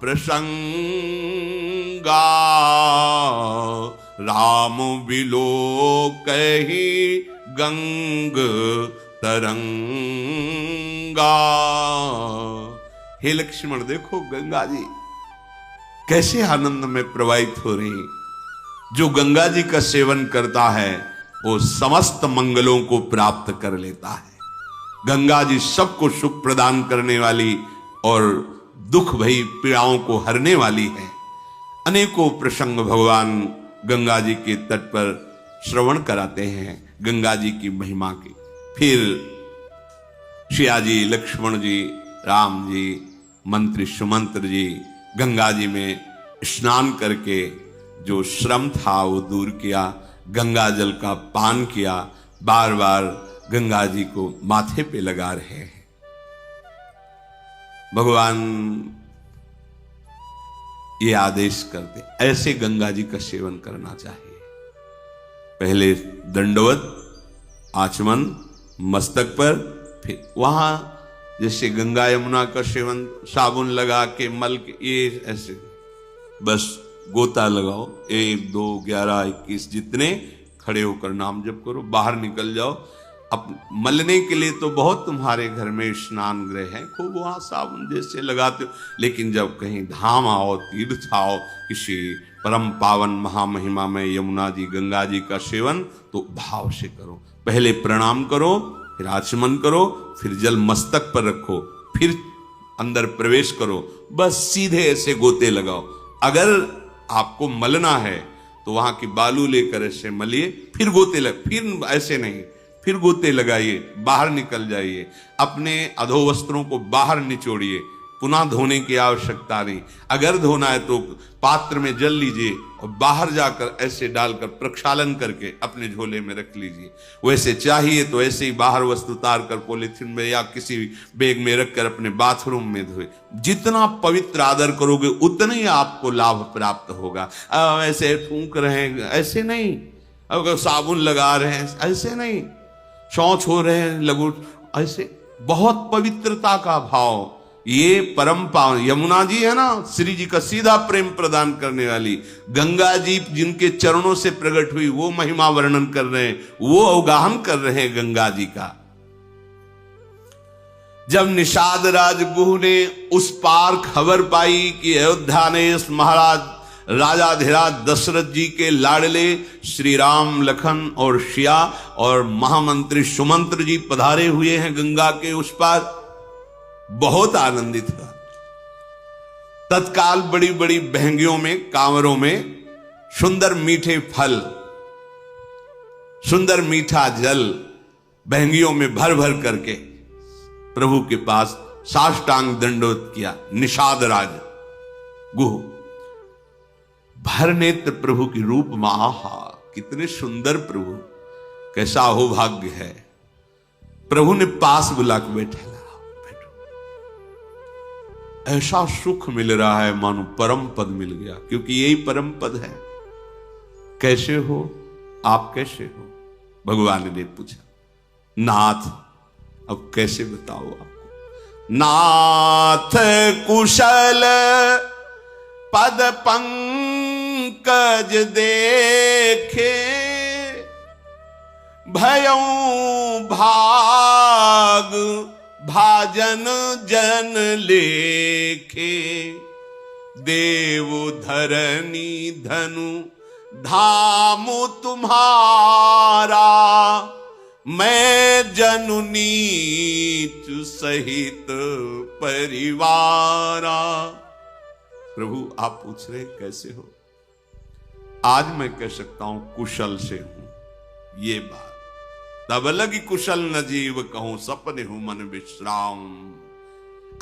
प्रसंगा, राम बिलो कही गंग तरंगा। हे लक्ष्मण देखो गंगा जी कैसे आनंद में प्रवाहित हो रही। जो गंगा जी का सेवन करता है वो समस्त मंगलों को प्राप्त कर लेता है। गंगा जी सबको सुख प्रदान करने वाली और दुख भई पीड़ाओं को हरने वाली है। अनेकों प्रसंग भगवान गंगा जी के तट पर श्रवण कराते हैं गंगा जी की महिमा की। फिर सिया जी, लक्ष्मण जी, राम जी, मंत्री सुमंत्र जी गंगा जी में स्नान करके जो श्रम था वो दूर किया, गंगा जल का पान किया, बार बार गंगा जी को माथे पे लगा रहे हैं। भगवान ये आदेश करते ऐसे गंगा जी का सेवन करना चाहिए। पहले दंडवत आचमन मस्तक पर, फिर वहां जैसे गंगा यमुना का सेवन साबुन लगा के मल के, ये ऐसे बस गोता लगाओ 1 2 11 21 जितने खड़े होकर नाम जप करो, बाहर निकल जाओ। अब मलने के लिए तो बहुत तुम्हारे घर में स्नान गृह है, खूब वहां साबुन जैसे लगाते हो, लेकिन जब कहीं धाम आओ, तीर्थ आओ, किसी परम पावन महामहिमा में यमुना जी गंगा जी का सेवन तो भाव से करो। पहले प्रणाम करो, फिर आचमन करो, फिर जल मस्तक पर रखो, फिर अंदर प्रवेश करो, बस सीधे ऐसे गोते लगाओ। अगर आपको मलना है तो वहां की बालू लेकर ऐसे मलिए, फिर गोते फिर ऐसे नहीं, फिर गोते लगाइए, बाहर निकल जाइए, अपने अधोवस्त्रों को बाहर निचोड़िए, पुनः धोने की आवश्यकता नहीं। अगर धोना है तो पात्र में जल लीजिए और बाहर जाकर ऐसे डालकर प्रक्षालन करके अपने झोले में रख लीजिए। वैसे चाहिए तो ऐसे ही बाहर वस्त्र उतार कर पॉलिथीन में या किसी बैग में रखकर अपने बाथरूम में धोए। जितना पवित्र आदर करोगे उतना ही आपको लाभ प्राप्त होगा। ऐसे फूंक रहे हैं ऐसे नहीं, अगर साबुन लगा रहे हैं ऐसे नहीं, शौच हो रहे हैं लगो ऐसे, बहुत पवित्रता का भाव। ये परम पावन यमुना जी है ना, श्री जी का सीधा प्रेम प्रदान करने वाली, गंगा जी जिनके चरणों से प्रकट हुई वो महिमा वर्णन कर रहे हैं, वो अवगाहन कर रहे हैं गंगा जी का। जब निषाद राज गुह ने उस पार खबर पाई कि अयोध्या ने इस महाराज राजाधिराज दशरथ जी के लाडले श्री राम, लखन और सिया और महामंत्री सुमंत्र जी पधारे हुए हैं गंगा के उस पार, बहुत आनंदित हुआ। तत्काल बड़ी बड़ी बहंगियों में, कांवरों में सुंदर मीठे फल, सुंदर मीठा जल बहंगियों में भर भर करके प्रभु के पास साष्टांग दंडोत किया। निषाद राज गुह भर नेत्र प्रभु की रूप महा, कितने सुंदर प्रभु, कैसा हो भाग्य है। प्रभु ने पास बुला के बैठा, ऐसा सुख मिल रहा है मानो परम पद मिल गया, क्योंकि यही परम पद है। कैसे हो आप, कैसे हो? भगवान ने पूछा। नाथ, अब कैसे बताओ आपको? नाथ कुशल पद पंकज देखे, भयऊ भाग भाजन जन लेखे, देव धरनी धनु धाम तुम्हारा, मैं जनु नीच सहित परिवारा। प्रभु आप पूछ रहे कैसे हो? आज मैं कह सकता हूं कुशल से हूं, ये बात। तब लगी कुशल न जीव कहूं, सपने हूं मन विश्राम।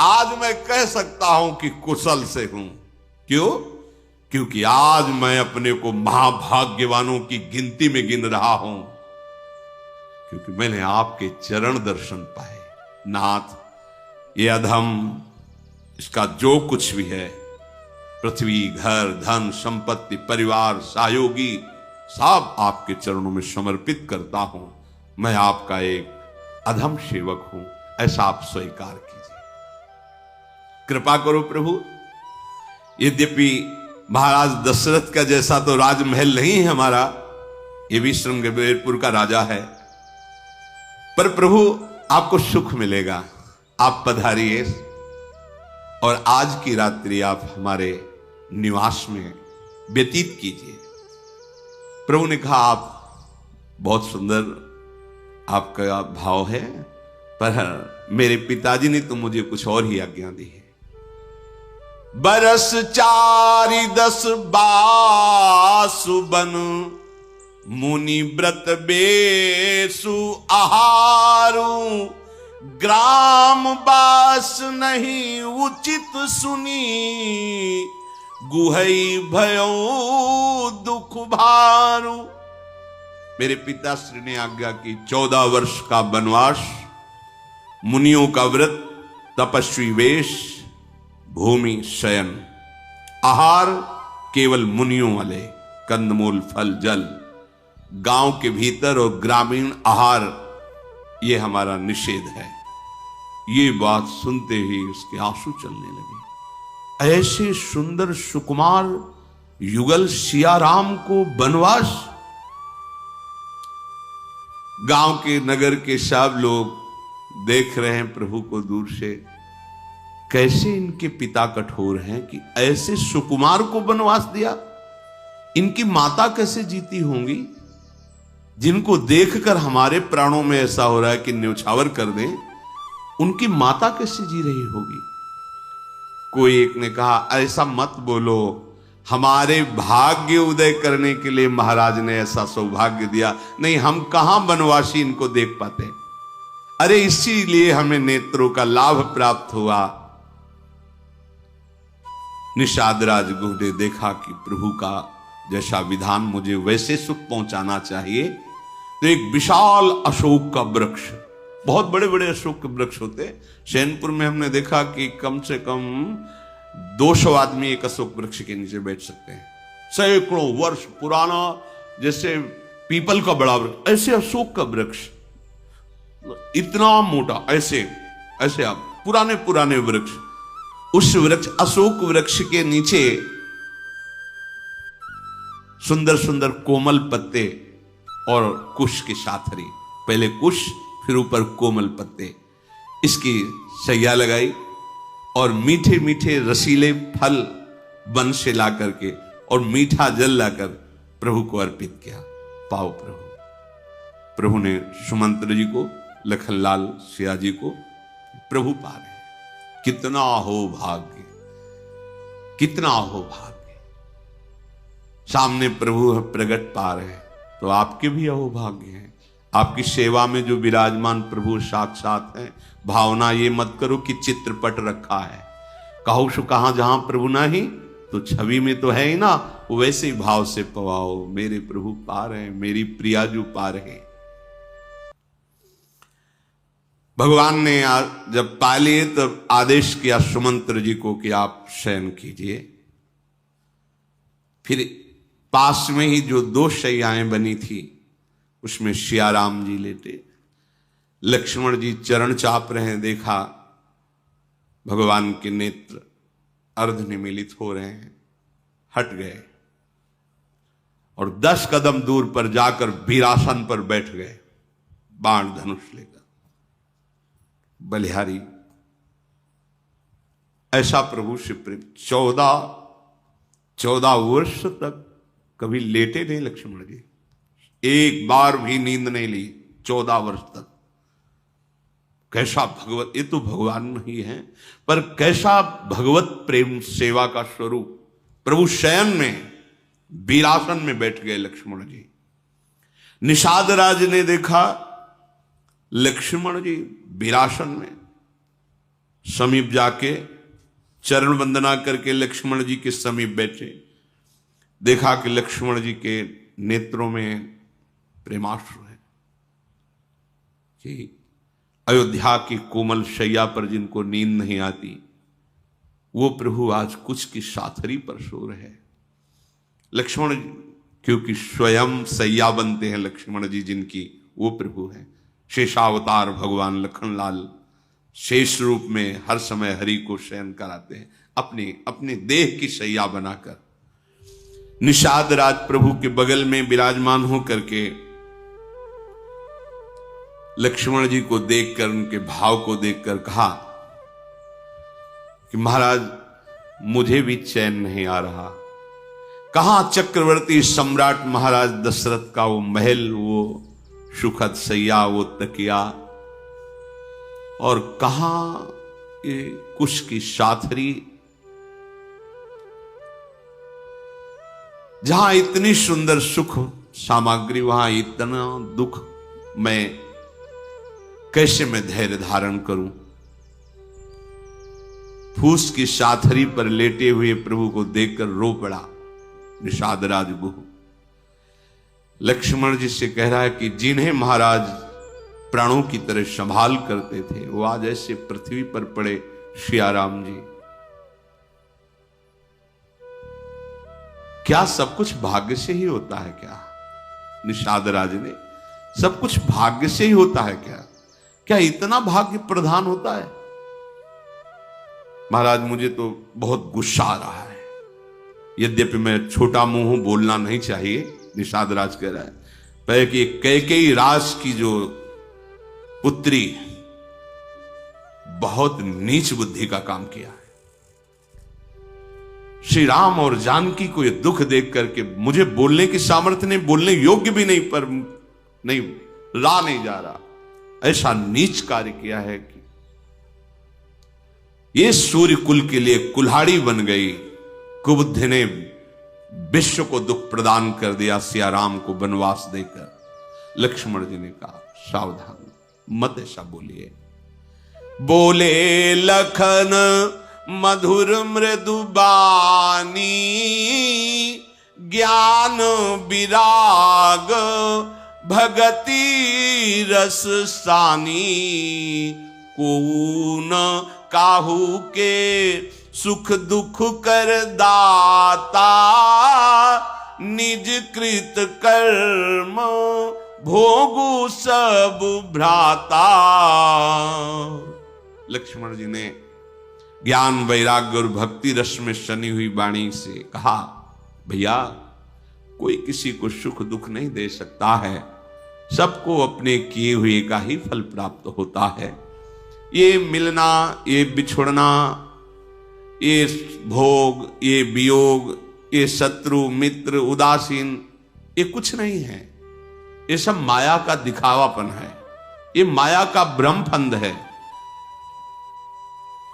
आज मैं कह सकता हूं कि कुशल से हूं। क्यों? क्योंकि आज मैं अपने को महाभाग्यवानों की गिनती में गिन रहा हूं, क्योंकि मैंने आपके चरण दर्शन पाए। नाथ, ये अधम, इसका जो कुछ भी है, पृथ्वी, घर, धन, संपत्ति, परिवार, सहयोगी, सब आपके चरणों में समर्पित करता हूं। मैं आपका एक अधम सेवक हूं, ऐसा आप स्वीकार कीजिए। कृपा करो प्रभु। यद्यपि महाराज दशरथ का जैसा तो राजमहल नहीं है हमारा, ये भी श्रृंगेरपुर का राजा है, पर प्रभु आपको सुख मिलेगा। आप पधारिए और आज की रात्रि आप हमारे निवास में व्यतीत कीजिए। प्रभु ने कहा, आप बहुत सुंदर आपका भाव है, पर मेरे पिताजी ने तो मुझे कुछ और ही आज्ञा दी है। बरस 4-10 बासु बन, मुनि व्रत बेसु आहारू, ग्राम बास नहीं उचित सुनी, गुहई भयो दुख भारू। मेरे पिताश्री ने आज्ञा की 14 वर्ष का वनवास, मुनियों का व्रत, तपस्वी वेश, भूमि शयन, आहार केवल मुनियों वाले, कंदमूल फल जल, गांव के भीतर और ग्रामीण आहार ये हमारा निषेध है। ये बात सुनते ही उसके आंसू चलने लगे। ऐसे सुंदर सुकुमार युगल सिया राम को वनवास। गांव के, नगर के सब लोग देख रहे हैं प्रभु को दूर से, कैसे इनके पिता कठोर हैं कि ऐसे सुकुमार को वनवास दिया। इनकी माता कैसे जीती होंगी, जिनको देखकर हमारे प्राणों में ऐसा हो रहा है कि न्यौछावर कर दें, उनकी माता कैसे जी रही होगी। कोई एक ने कहा, ऐसा मत बोलो, हमारे भाग्य उदय करने के लिए महाराज ने ऐसा सौभाग्य दिया, नहीं हम कहां वनवासी इनको देख पाते। अरे इसीलिए हमें नेत्रों का लाभ प्राप्त हुआ। निषाद राज गुह ने देखा कि प्रभु का जैसा विधान मुझे वैसे सुख पहुंचाना चाहिए, तो एक विशाल अशोक का वृक्ष, बहुत बड़े बड़े अशोक के वृक्ष होते, सैनपुर में हमने देखा कि कम से कम 200 आदमी एक अशोक वृक्ष के नीचे बैठ सकते हैं, सैकड़ों वर्ष पुराना, जैसे पीपल का बड़ा वृक्ष, ऐसे अशोक का वृक्ष इतना मोटा, ऐसे ऐसे आप पुराने पुराने वृक्ष, उस वृक्ष अशोक वृक्ष के नीचे सुंदर सुंदर कोमल पत्ते और कुश की साथरी, पहले कुश फिर ऊपर कोमल पत्ते, इसकी सैया लगाई और मीठे मीठे रसीले फल वन से ला करके और मीठा जल लाकर प्रभु को अर्पित किया। पाओ प्रभु। प्रभु ने सुमंत्र जी को, लखनलाल सिया जी को प्रभु पा रहे। कितना हो भाग्य, कितना हो भाग्य। सामने प्रभु प्रगट पा रहे, तो आपके भी अहोभाग्य है। आपकी सेवा में जो विराजमान प्रभु साक्षात है। भावना ये मत करो कि चित्रपट रखा है, कहो सो कहां जहां प्रभु नहीं, तो छवि में तो है ही ना, वैसे ही भाव से पवाओ। मेरे प्रभु पा रहे, मेरी प्रिया जो पा रहे। भगवान ने जब पा लिए तब आदेश किया सुमंत्र जी को कि आप शयन कीजिए। फिर पास में ही जो 2 शैयाएं बनी थी उसमें सियाराम जी लेटे, लक्ष्मण जी चरण चाप रहे हैं। देखा भगवान के नेत्र अर्ध निमीलित हो रहे हैं, हट गए और 10 कदम दूर पर जाकर वीरासन पर बैठ गए, बाण धनुष लेकर। बलिहारी ऐसा प्रभु से प्रेम। 14 वर्ष तक कभी लेटे नहीं लक्ष्मण जी, एक बार भी नींद नहीं ली 14 वर्ष तक। कैसा भगवत, ये तो भगवान नहीं है, पर कैसा भगवत प्रेम सेवा का स्वरूप। प्रभु शयन में वीरासन में बैठ गए लक्ष्मण जी। निषाद राज ने देखा लक्ष्मण जी वीरासन में, समीप जाके चरण वंदना करके लक्ष्मण जी के समीप बैठे। देखा कि लक्ष्मण जी के नेत्रों में प्रेमाश्रु है कि अयोध्या की कोमल शैया पर जिनको नींद नहीं आती, वो प्रभु आज कुछ की साथरी पर सो रहे। लक्ष्मण जी क्योंकि स्वयं सैया बनते हैं लक्ष्मण जी जिनकी, वो प्रभु हैं। शेषावतार भगवान लखनलाल शेष रूप में हर समय हरि को शयन कराते हैं, अपने देह की शैया बनाकर। निषाद राज प्रभु के बगल में विराजमान होकर के लक्ष्मण जी को देखकर, उनके भाव को देखकर कहा कि महाराज मुझे भी चैन नहीं आ रहा। कहां चक्रवर्ती सम्राट महाराज दशरथ का वो महल, वो सुखद सैया, वो तकिया, और कहां ये कुश की साथरी, जहां इतनी सुंदर सुख सामग्री, वहां इतना दुख। मैं कैसे मैं धैर्य धारण करूं। फूस की साथरी पर लेटे हुए प्रभु को देखकर रो पड़ा निषाद राज गुह। लक्ष्मण जी से कह रहा है कि जिन्हें महाराज प्राणों की तरह संभाल करते थे, वो आज ऐसे पृथ्वी पर पड़े। सियाराम जी, क्या सब कुछ भाग्य से ही होता है क्या? निषाद राज ने, सब कुछ भाग्य से ही होता है क्या? क्या इतना भाग्य प्रधान होता है? महाराज मुझे तो बहुत गुस्सा आ रहा है, यद्यपि मैं छोटा मुंह हूं, बोलना नहीं चाहिए। निषाद राज कह रहा है पहले कि कैकेयी राज की जो पुत्री बहुत नीच बुद्धि का काम किया है। श्री राम और जानकी को यह दुख देख करके मुझे बोलने की सामर्थ्य नहीं, बोलने योग्य भी नहीं, पर नहीं ला नहीं जा रहा। ऐसा नीच कार्य किया है कि ये सूर्य कुल के लिए कुल्हाड़ी बन गई। कुबुद्ध ने विश्व को दुख प्रदान कर दिया सिया राम को वनवास देकर। लक्ष्मण जी ने कहा सावधान मत ऐसा बोलिए। बोले लखन मधुर मृदु बानी, ज्ञान विराग भगति रस सानी, को न काहू के सुख दुख कर दाता, निज कृत कर्म भोगु सब भ्राता। लक्ष्मण जी ने ज्ञान वैराग्य और भक्ति रस में सनी हुई वाणी से कहा, भैया कोई किसी को सुख दुख नहीं दे सकता है, सबको अपने किए हुए का ही फल प्राप्त होता है। ये मिलना, ये बिछुड़ना, ये भोग, ये वियोग, ये शत्रु मित्र उदासीन, ये कुछ नहीं है। ये सब माया का दिखावापन है, ये माया का भ्रम फंद है।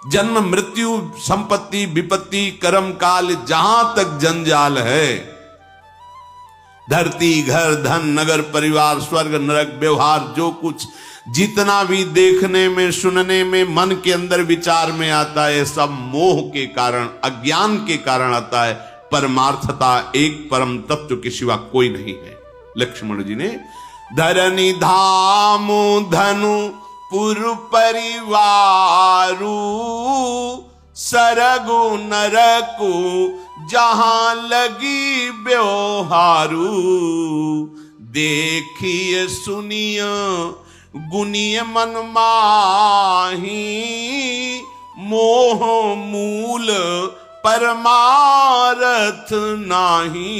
जन्म मृत्यु संपत्ति विपत्ति कर्म काल जहां तक जंजाल है, धरती घर धन नगर परिवार स्वर्ग नरक व्यवहार, जो कुछ जितना भी देखने में सुनने में मन के अंदर विचार में आता है, सब मोह के कारण अज्ञान के कारण आता है। परमार्थता एक परम तत्व के सिवा कोई नहीं है। लक्ष्मण जी ने धरनी धाम धनु पुर परिवारु, सरगु नरकु जहां लगी व्यवहारू, देखिए सुनिय गुनिय मन माही, मोह मूल परमारथ नाही।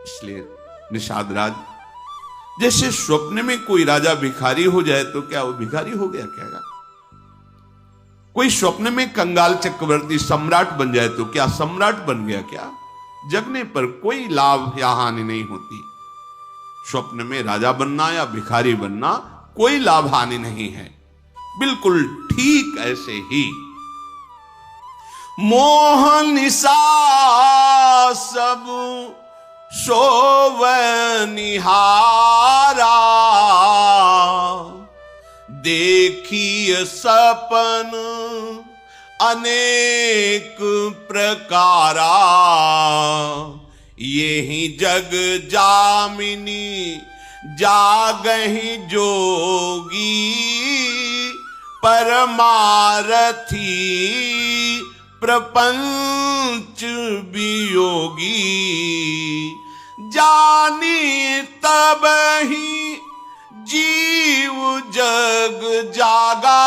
इसलिए निषाद राज, जैसे स्वप्न में कोई राजा भिखारी हो जाए तो क्या वो भिखारी हो गया क्या? कोई स्वप्न में कंगाल चक्रवर्ती सम्राट बन जाए तो क्या सम्राट बन गया क्या? जगने पर कोई लाभ या हानि नहीं होती। स्वप्न में राजा बनना या भिखारी बनना कोई लाभ हानि नहीं है। बिल्कुल ठीक ऐसे ही मोह निशा सब सोवनिहारा, देखिए सपन अनेक प्रकारा, यही जग जामिनी जागहि जोगी, परमारथी प्रपंच वियोगी, जानी तब ही जीव जग जागा,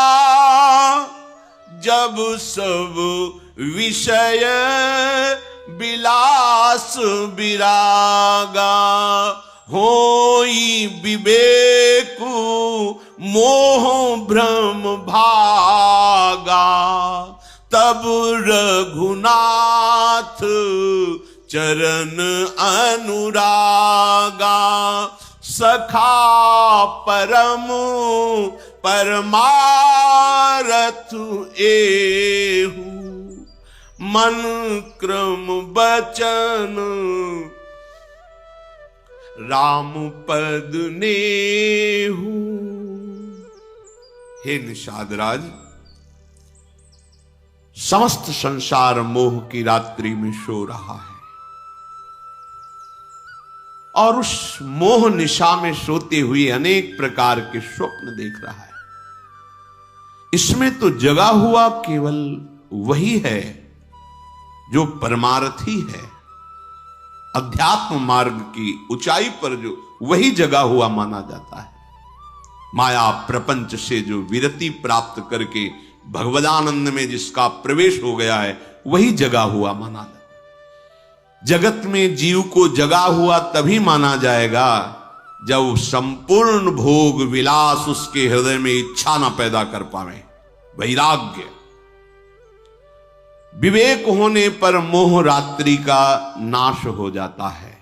जब सब विषय विलास विरागा, होई विवेकु मोह भ्रम भागा, तब रघुनाथ चरण अनुरागा, सखा परम परमारथ एहु, मन क्रम बचन राम पद नेहु। हे निषाद राज, समस्त संसार मोह की रात्रि में सो रहा है और उस मोह निशा में सोते हुए अनेक प्रकार के स्वप्न देख रहा है। इसमें तो जगा हुआ केवल वही है जो परमार्थी है। अध्यात्म मार्ग की ऊंचाई पर जो वही जगा हुआ माना जाता है। माया प्रपंच से जो विरति प्राप्त करके भगवदानंद में जिसका प्रवेश हो गया है, वही जगा हुआ माना जाता है। जगत में जीव को जगा हुआ तभी माना जाएगा जब संपूर्ण भोग विलास उसके हृदय में इच्छा ना पैदा कर पावे। वैराग्य, विवेक होने पर मोह रात्रि का नाश हो जाता है।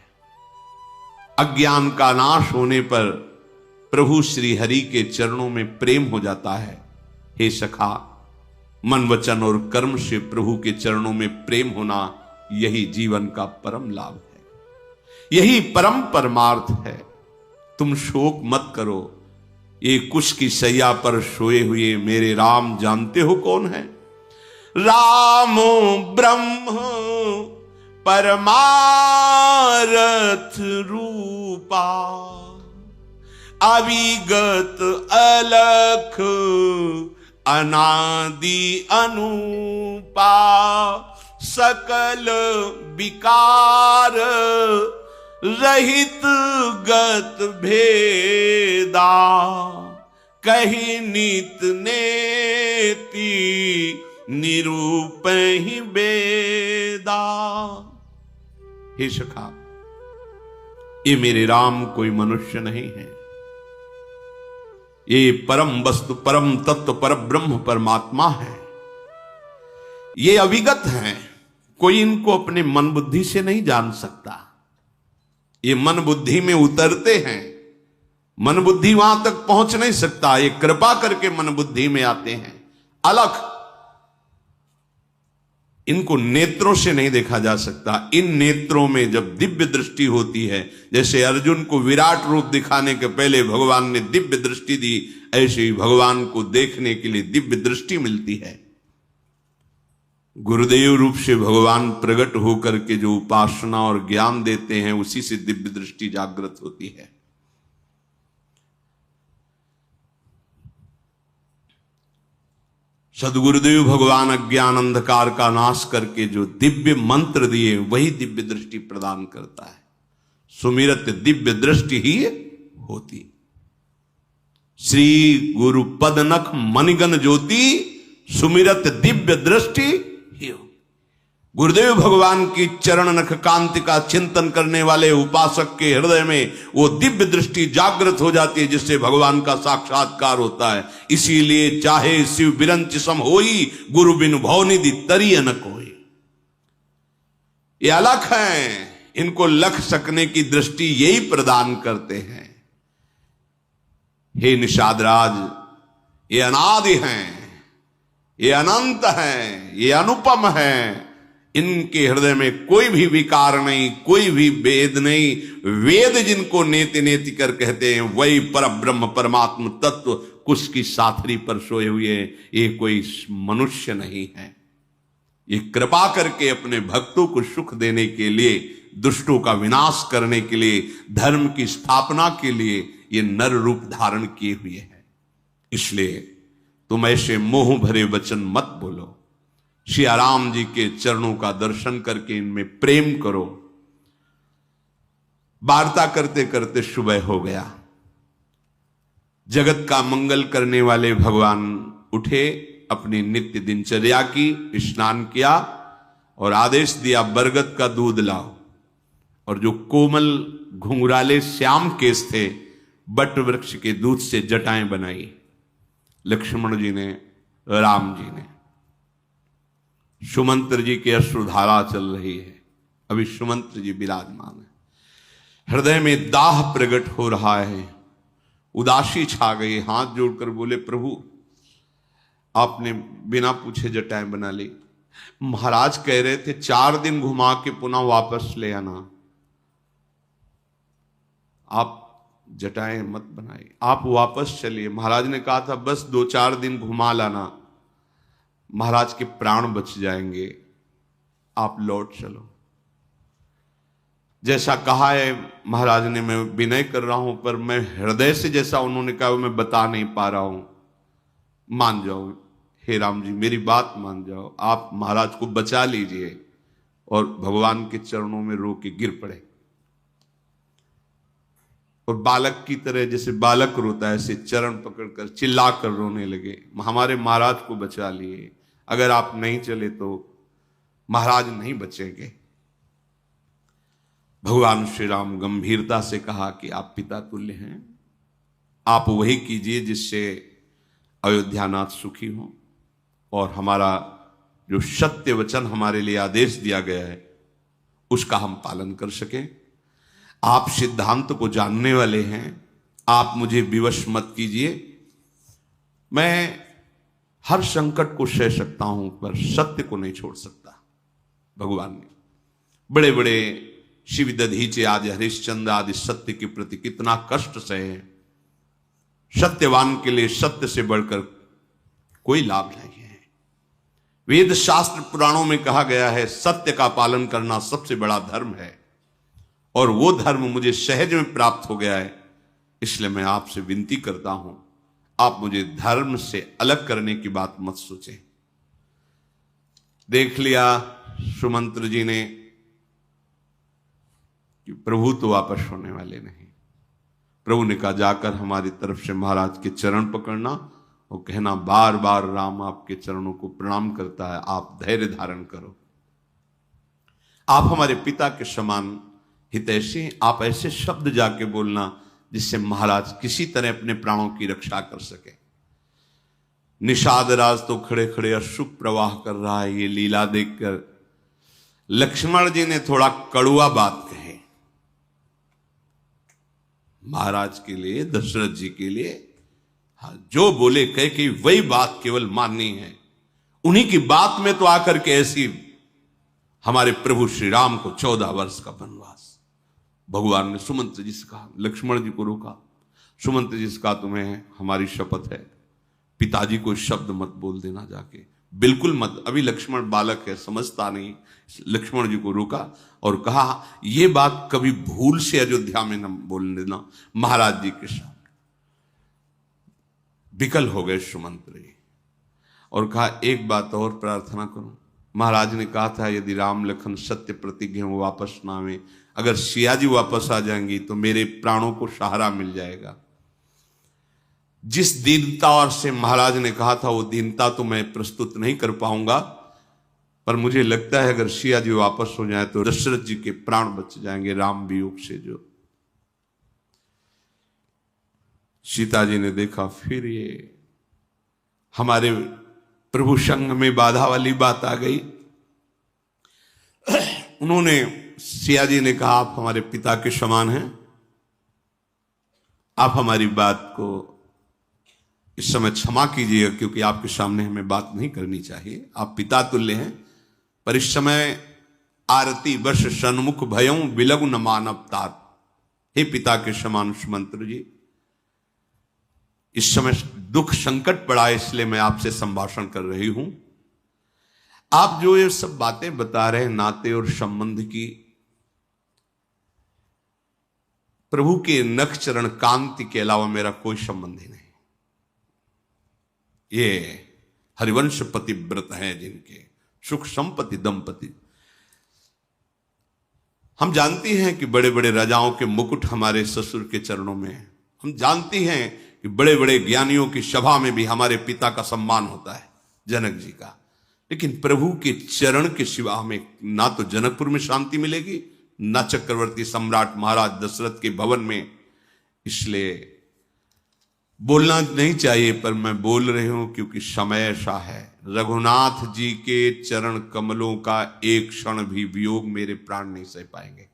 अज्ञान का नाश होने पर प्रभु श्री हरि के चरणों में प्रेम हो जाता है। हे सखा, मन वचन और कर्म से प्रभु के चरणों में प्रेम होना यही जीवन का परम लाभ है, यही परम परमार्थ है। तुम शोक मत करो, ये कुश की सैया पर सोए हुए मेरे राम जानते हो कौन है? रामो ब्रह्म परमारथ रूपा, अविगत अलख अनादि अनुपा, सकल विकार रहित गत भेदा, कही नित नेति निरूपहि वेदा। हे सखा, ये मेरे राम कोई मनुष्य नहीं है, ये परम वस्तु परम तत्व पर ब्रह्म परमात्मा है। ये अविगत हैं, कोई इनको अपने मन बुद्धि से नहीं जान सकता। ये मन बुद्धि में उतरते हैं, मन बुद्धि वहां तक पहुंच नहीं सकता, ये कृपा करके मन बुद्धि में आते हैं। अलख, इनको नेत्रों से नहीं देखा जा सकता। इन नेत्रों में जब दिव्य दृष्टि होती है, जैसे अर्जुन को विराट रूप दिखाने के पहले भगवान ने दिव्य दृष्टि दी, ऐसे ही भगवान को देखने के लिए दिव्य दृष्टि मिलती है। गुरुदेव रूप से भगवान प्रकट होकर के जो उपासना और ज्ञान देते हैं, उसी से दिव्य दृष्टि जागृत होती है। सदगुरुदेव भगवान अज्ञान अंधकार का नाश करके जो दिव्य मंत्र दिए, वही दिव्य दृष्टि प्रदान करता है। सुमिरत दिव्य दृष्टि ही होती। श्री गुरु पदनख मणिगण ज्योति, सुमिरत दिव्य दृष्टि ही हो। गुरुदेव भगवान की चरण नख कांति का चिंतन करने वाले उपासक के हृदय में वो दिव्य दृष्टि जागृत हो जाती है, जिससे भगवान का साक्षात्कार होता है। इसीलिए चाहे शिव बिरंच सम होई, गुरु बिनु भवनिधि तरी न कोई। ये अलख हैं, इनको लख सकने की दृष्टि यही प्रदान करते हैं। हे निषादराज, ये अनादि हैं, ये अनंत हैं, ये अनुपम हैं। इनके हृदय में कोई भी विकार नहीं, कोई भी वेद नहीं। वेद जिनको नेति नेति कर कहते हैं, वही पर ब्रह्म परमात्म तत्व कुश की साथरी पर सोए हुए, ये कोई मनुष्य नहीं है। ये कृपा करके अपने भक्तों को सुख देने के लिए, दुष्टों का विनाश करने के लिए, धर्म की स्थापना के लिए ये नर रूप धारण किए हुए हैं। इसलिए तुम ऐसे मोह भरे वचन मत बोलो। श्री राम जी के चरणों का दर्शन करके इनमें प्रेम करो। वार्ता करते करते सुबह हो गया। जगत का मंगल करने वाले भगवान उठे, अपनी नित्य दिनचर्या की, स्नान किया और आदेश दिया बरगद का दूध लाओ। और जो कोमल घुंघराले श्याम केस थे, बट वृक्ष के दूध से जटाएं बनाई। लक्ष्मण जी ने, राम जी ने। सुमंत्र जी की अश्रुधारा चल रही है। अभी सुमंत्र जी विराजमान है। हृदय में दाह प्रकट हो रहा है, उदासी छा गई। हाथ जोड़कर बोले, प्रभु आपने बिना पूछे जटाएं बना ली। महाराज कह रहे थे 4 दिन घुमा के पुनः वापस ले आना, आप जटाएं मत बनाइए, आप वापस चलिए। महाराज ने कहा था बस 2-4 दिन घुमा लाना, महाराज के प्राण बच जाएंगे, आप लौट चलो। जैसा कहा है महाराज ने, मैं विनय कर रहा हूं, पर मैं हृदय से जैसा उन्होंने कहा मैं बता नहीं पा रहा हूं। मान जाओ हे राम जी, मेरी बात मान जाओ, आप महाराज को बचा लीजिए। और भगवान के चरणों में रो के गिर पड़े और बालक की तरह, जैसे बालक रोता है, ऐसे चरण पकड़कर चिल्लाकर रोने लगे, हमारे महाराज को बचा लिए, अगर आप नहीं चले तो महाराज नहीं बचेंगे। भगवान श्री राम गंभीरता से कहा कि आप पिता तुल्य हैं, आप वही कीजिए जिससे अयोध्यानाथ सुखी हो और हमारा जो सत्य वचन हमारे लिए आदेश दिया गया है उसका हम पालन कर सकें। आप सिद्धांत को जानने वाले हैं, आप मुझे विवश मत कीजिए। मैं हर संकट को सह सकता हूं, पर सत्य को नहीं छोड़ सकता। भगवान ने बड़े बड़े शिव दधीचे आदि हरिश्चंद्र आदि सत्य के प्रति कितना कष्ट सहे। सत्यवान के लिए सत्य से बढ़कर कोई लाभ नहीं है। वेद शास्त्र पुराणों में कहा गया है सत्य का पालन करना सबसे बड़ा धर्म है, और वो धर्म मुझे सहज में प्राप्त हो गया है। इसलिए मैं आपसे विनती करता हूं, आप मुझे धर्म से अलग करने की बात मत सोचें। देख लिया सुमंत्र जी ने कि प्रभु तो वापस होने वाले नहीं। प्रभु ने कहा जाकर हमारी तरफ से महाराज के चरण पकड़ना और कहना बार बार राम आपके चरणों को प्रणाम करता है, आप धैर्य धारण करो। आप हमारे पिता के समान हितैषी, आप ऐसे शब्द जाके बोलना जिससे महाराज किसी तरह अपने प्राणों की रक्षा कर सके। निषाद राज तो खड़े खड़े अश्रु प्रवाह कर रहा है। ये लीला देखकर लक्ष्मण जी ने थोड़ा कड़ुआ बात कहे महाराज के लिए, दशरथ जी के लिए। हाँ, जो बोले कह कि वही बात केवल माननी है। उन्हीं की बात में तो आकर के ऐसी हमारे प्रभु श्री राम को 14 वर्ष का वनवास। भगवान ने सुमंत्र जी से कहा, लक्ष्मण जी को रोका। सुमंत्र जी से कहा तुम्हें हमारी शपथ है, पिताजी को शब्द मत बोल देना जाके, बिल्कुल मत। अभी लक्ष्मण बालक है, समझता नहीं। लक्ष्मण जी को रोका और कहा यह बात कभी भूल से अयोध्या में न बोल देना महाराज जी के साथ। विकल हो गए सुमंत्र जी और कहा एक बात और प्रार्थना करूं। महाराज ने कहा था यदि राम लखन सत्य प्रतिज्ञा वो वापस ना आवे, अगर सिया जी वापस आ जाएंगी तो मेरे प्राणों को सहारा मिल जाएगा। जिस दीनता और से महाराज ने कहा था वो दीनता तो मैं प्रस्तुत नहीं कर पाऊंगा, पर मुझे लगता है अगर सिया जी वापस हो जाए तो दशरथ जी के प्राण बच जाएंगे राम वियोग से। जो सीता जी ने देखा फिर ये हमारे प्रभु संग में बाधा वाली बात आ गई। उन्होंने सिया जी ने कहा आप हमारे पिता के समान हैं, आप हमारी बात को इस समय क्षमा कीजिएगा क्योंकि आपके सामने हमें बात नहीं करनी चाहिए। आप पिता तुल्य हैं, पर इस समय आरती वर्ष सन्मुख भयं विलगु न मानव तात। हे पिता के समान सुमंत्र जी, इस समय दुख संकट पड़ा है इसलिए मैं आपसे संभाषण कर रही हूं। आप जो ये सब बातें बता रहे हैं नाते और संबंध की, प्रभु के नख चरण कांति के अलावा मेरा कोई संबंध ही नहीं। ये हरिवंश पतिव्रत हैं जिनके सुख संपत्ति दंपति। हम जानती हैं कि बड़े बड़े राजाओं के मुकुट हमारे ससुर के चरणों में है। हम जानती हैं कि बड़े बड़े ज्ञानियों की सभा में भी हमारे पिता का सम्मान होता है, जनक जी का। लेकिन प्रभु के चरण के सिवा हमें ना तो जनकपुर में शांति मिलेगी, ना चक्रवर्ती सम्राट महाराज दशरथ के भवन में। इसलिए बोलना नहीं चाहिए पर मैं बोल रही हूं क्योंकि समय ऐसा है। रघुनाथ जी के चरण कमलों का एक क्षण भी वियोग मेरे प्राण नहीं सह पाएंगे।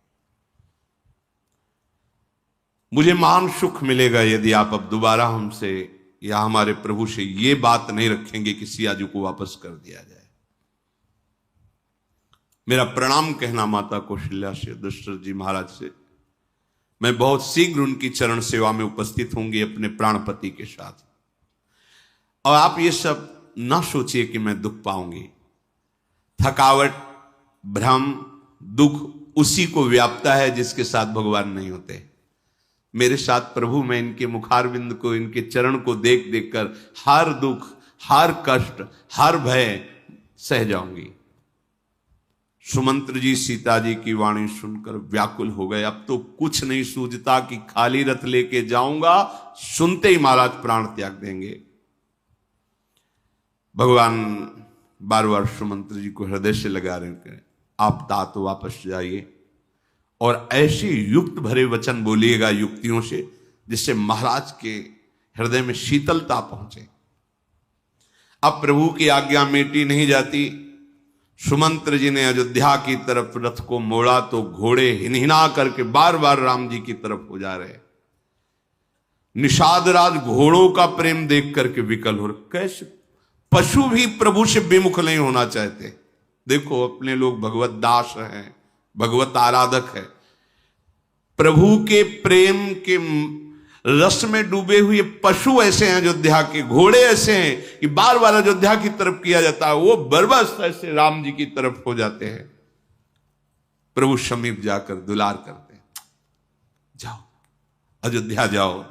मुझे महान सुख मिलेगा यदि आप अब दोबारा हमसे या हमारे प्रभु से ये बात नहीं रखेंगे कि सिया जी को वापस कर दिया जाए। मेरा प्रणाम कहना माता कौशल्या से, दशरथ जी महाराज से। मैं बहुत शीघ्र उनकी चरण सेवा में उपस्थित होंगी अपने प्राणपति के साथ। और आप ये सब ना सोचिए कि मैं दुख पाऊंगी। थकावट, भ्रम, दुख उसी को व्यापता है जिसके साथ भगवान नहीं होते। मेरे साथ प्रभु, मैं इनके मुखारविंद को, इनके चरण को देख देख कर हर दुख, हर कष्ट, हर भय सह जाऊंगी। सुमंत्र जी सीता जी की वाणी सुनकर व्याकुल हो गए। अब तो कुछ नहीं सूझता कि खाली रथ लेके जाऊंगा, सुनते ही महाराज प्राण त्याग देंगे। भगवान बार बार सुमंत्र जी को हृदय से लगा रहे हैं, आप तात वापस जाइए और ऐसे युक्त भरे वचन बोलिएगा युक्तियों से जिससे महाराज के हृदय में शीतलता पहुंचे। अब प्रभु की आज्ञा मेटी नहीं जाती। सुमंत्र जी ने अयोध्या की तरफ रथ को मोड़ा तो घोड़े हिनहिना करके बार बार राम जी की तरफ हो जा रहे। निषाद राज घोड़ों का प्रेम देख करके विकल हो रहे। कैसे पशु भी प्रभु से विमुख नहीं होना चाहते। देखो अपने लोग भगवत दास हैं, भगवत आराधक है। प्रभु के प्रेम के रस में डूबे हुए पशु ऐसे हैं अयोध्या के, घोड़े ऐसे हैं कि बार बार अयोध्या की तरफ किया जाता है, वो बरबस ऐसे राम जी की तरफ हो जाते हैं। प्रभु समीप जाकर दुलार करते हैं, जाओ अयोध्या जाओ,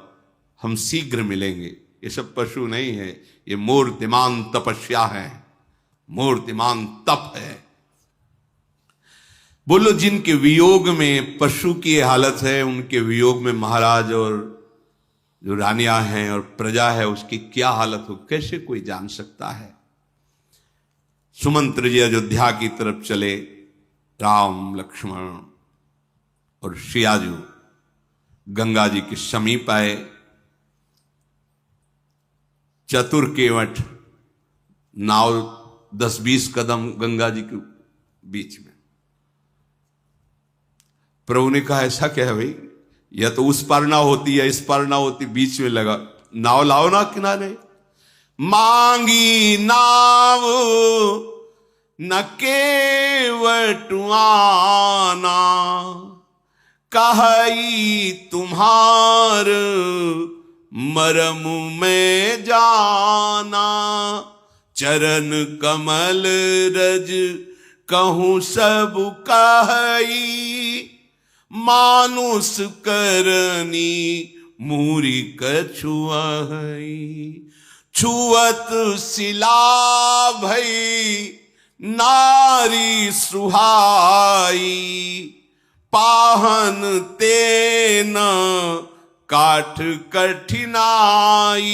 हम शीघ्र मिलेंगे। ये सब पशु नहीं है, ये मूर्तिमान तपस्या है, मूर्तिमान तप है। बोलो, जिनके वियोग में पशु की हालत है, उनके वियोग में महाराज और जो रानियां हैं और प्रजा है उसकी क्या हालत हो, कैसे कोई जान सकता है। सुमंत्र जी अयोध्या की तरफ चले, राम लक्ष्मण और सियाजू गंगा जी के समीप आए। चतुर केवट नाव 10-20 कदम गंगा जी के बीच में। प्रभु ने कहा, ऐसा क्या है भाई, या तो उस पार ना होती या इस पार ना होती, बीच में लगा, नाव लाओ ना किनारे। मांगी नाव न केवटुआना, कही तुम्हार मरम में जाना। चरण कमल रज कहूं सब कही, मानुष करनी मूरी कछुआई। छुअत शिला भई नारी सुहाई, पाहन तेन काठ कठिनाई।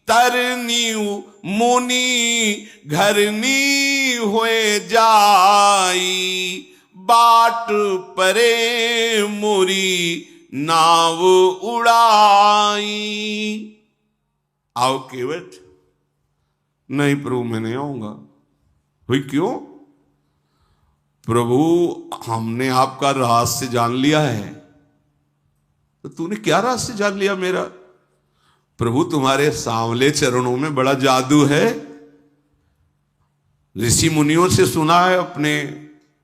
तरनी मुनि घरनी हुए जाई, बाट परे मुरी नाव उड़ाई। आओ केवट। नहीं प्रभु मैं नहीं आऊंगा। भाई क्यों? प्रभु हमने आपका रहस्य जान लिया है। तो तूने क्या रहस्य जान लिया मेरा? प्रभु तुम्हारे सांवले चरणों में बड़ा जादू है। ऋषि मुनियों से सुना है, अपने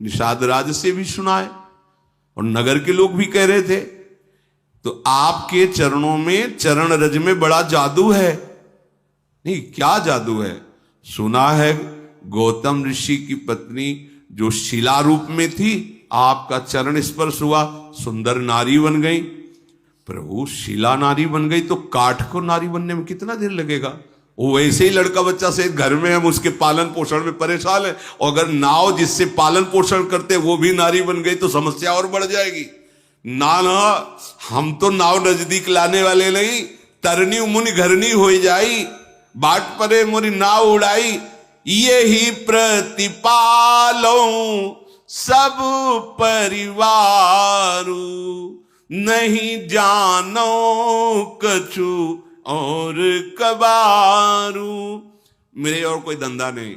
निषाद राज से भी सुना है, और नगर के लोग भी कह रहे थे। तो आपके चरणों में, चरण रज में बड़ा जादू है। नहीं, क्या जादू है? सुना है गौतम ऋषि की पत्नी जो शिला रूप में थी, आपका चरण स्पर्श हुआ, सुंदर नारी बन गई। प्रभु शिला नारी बन गई तो काठ को नारी बनने में कितना देर लगेगा? वो वैसे ही लड़का बच्चा से घर में, हम उसके पालन पोषण में परेशान है, और अगर नाव जिससे पालन पोषण करते वो भी नारी बन गई तो समस्या और बढ़ जाएगी। ना ना, हम तो नाव नजदीक लाने वाले नहीं। तरनी मुनि घरनी हो जाई, बाट परे मोरी नाव उड़ाई। ये ही प्रतिपालो सब परिवारू, नहीं जानो कछु और कबारू। मेरे और कोई धंधा नहीं,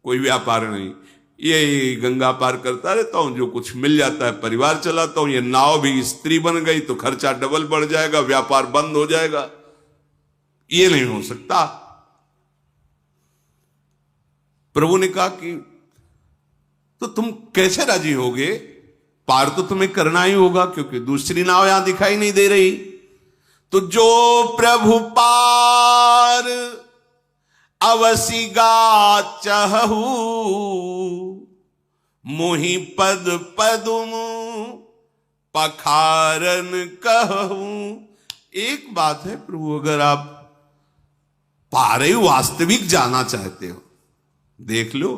कोई व्यापार नहीं, ये गंगा पार करता रहता हूं, जो कुछ मिल जाता है परिवार चलाता हूं। ये नाव भी स्त्री बन गई तो खर्चा डबल बढ़ जाएगा, व्यापार बंद हो जाएगा। ये नहीं हो सकता। प्रभु ने कहा कि तो तुम कैसे राजी होगे? पार तो तुम्हें करना ही होगा, क्योंकि दूसरी नाव यहां दिखाई नहीं दे रही। तो जो प्रभु पार अवसी गा चहु, मोहि पद पदुम पखारन कहूं। एक बात है प्रभु, अगर आप पारे वास्तविक जाना चाहते हो, देख लो,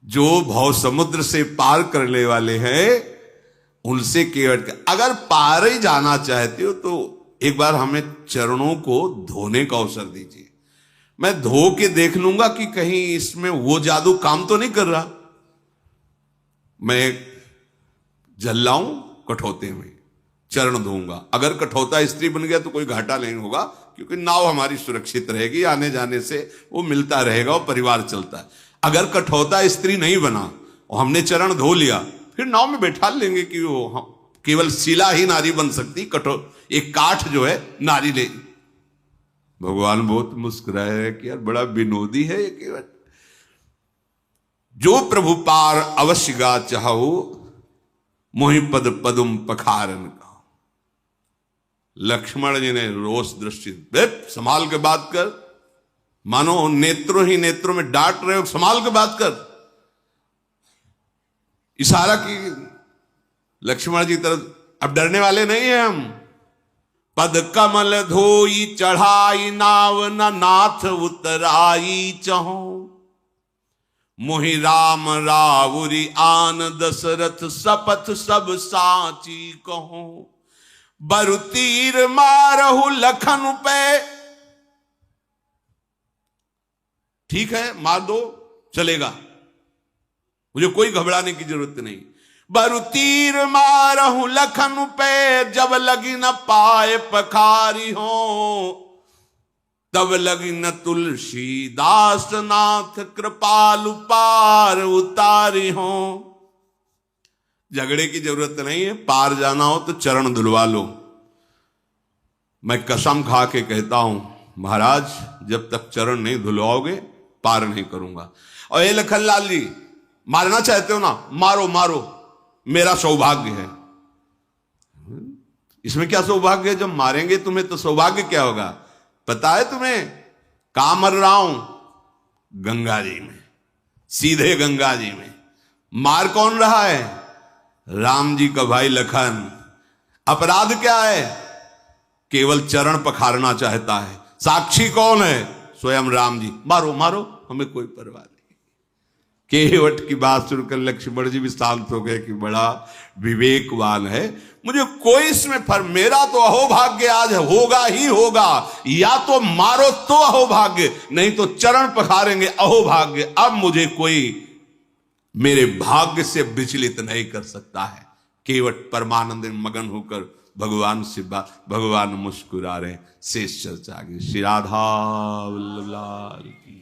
जो भव समुद्र से पार करने वाले हैं उनसे केवट। अगर पार ही जाना चाहते हो तो एक बार हमें चरणों को धोने का अवसर दीजिए। मैं धो के देख लूंगा कि कहीं इसमें वो जादू काम तो नहीं कर रहा। मैं जल लाऊं कठौते में, चरण धोऊंगा। अगर कठौता स्त्री बन गया तो कोई घाटा नहीं होगा, क्योंकि नाव हमारी सुरक्षित रहेगी, आने जाने से वो मिलता रहेगा और परिवार चलता है। अगर कठौता स्त्री नहीं बना और हमने चरण धो लिया, फिर नाव में बैठा लेंगे कि वो केवल शिला ही नारी बन सकती, एक काठ जो है नारी ले। भगवान बहुत मुस्कुराए कि यार बड़ा विनोदी है ये केवट। जो प्रभु पार अवश्य गा चाहो, मोहि पद पदुम पखारन का। लक्ष्मण जी ने रोष दृष्टि, संभाल के बात कर, मानो नेत्रों ही नेत्रों में डांट रहे हो, संभाल के बात कर। इशारा की लक्ष्मण जी तरफ, अब डरने वाले नहीं है हम। पद कमल धोई चढ़ाई नाव, न नाथ उतराई चहो, मोहि राम रावुरी आन दशरथ, सपथ सब साची कहो। बरु तीर मारहु लखन पे, ठीक है मार दो चलेगा, मुझे कोई घबराने की जरूरत नहीं। बरु तीर मारहु लखन पे, जब लगी न पाए पखारी हो, तब लगी न तुलसीदास नाथ, कृपालु पार उतारी हो। झगड़े की जरूरत नहीं है, पार जाना हो तो चरण धुलवा लो। मैं कसम खा के कहता हूं महाराज, जब तक चरण नहीं धुलवाओगे पार नहीं करूंगा। और ये लखनलाल जी, मारना चाहते हो ना, मारो मारो, मेरा सौभाग्य है। इसमें क्या सौभाग्य है? जब मारेंगे तुम्हें तो सौभाग्य क्या होगा पता है तुम्हें? कहां मर रहा हूं? गंगा जी में, सीधे गंगा जी में। मार कौन रहा है? राम जी का भाई लखन। अपराध क्या है? केवल चरण पखारना चाहता है। साक्षी कौन है? स्वयं राम जी। मारो मारो, हमें कोई परवाह नहीं। केवट की बात सुनकर लक्ष्मण जी भी शांत हो गए कि बड़ा विवेकवान है, मुझे कोई इसमें फर्क, मेरा तो अहोभाग्य आज होगा ही होगा, या तो मारो तो अहोभाग्य, नहीं तो चरण पखारेंगे अहोभाग्य। अब मुझे कोई मेरे भाग्य से विचलित नहीं कर सकता है। केवट परमानंद में मगन होकर भगवान से भगवान मुस्कुरा रहे। शेष चर्चा आगे। श्री राधा वल्लभ लाल की।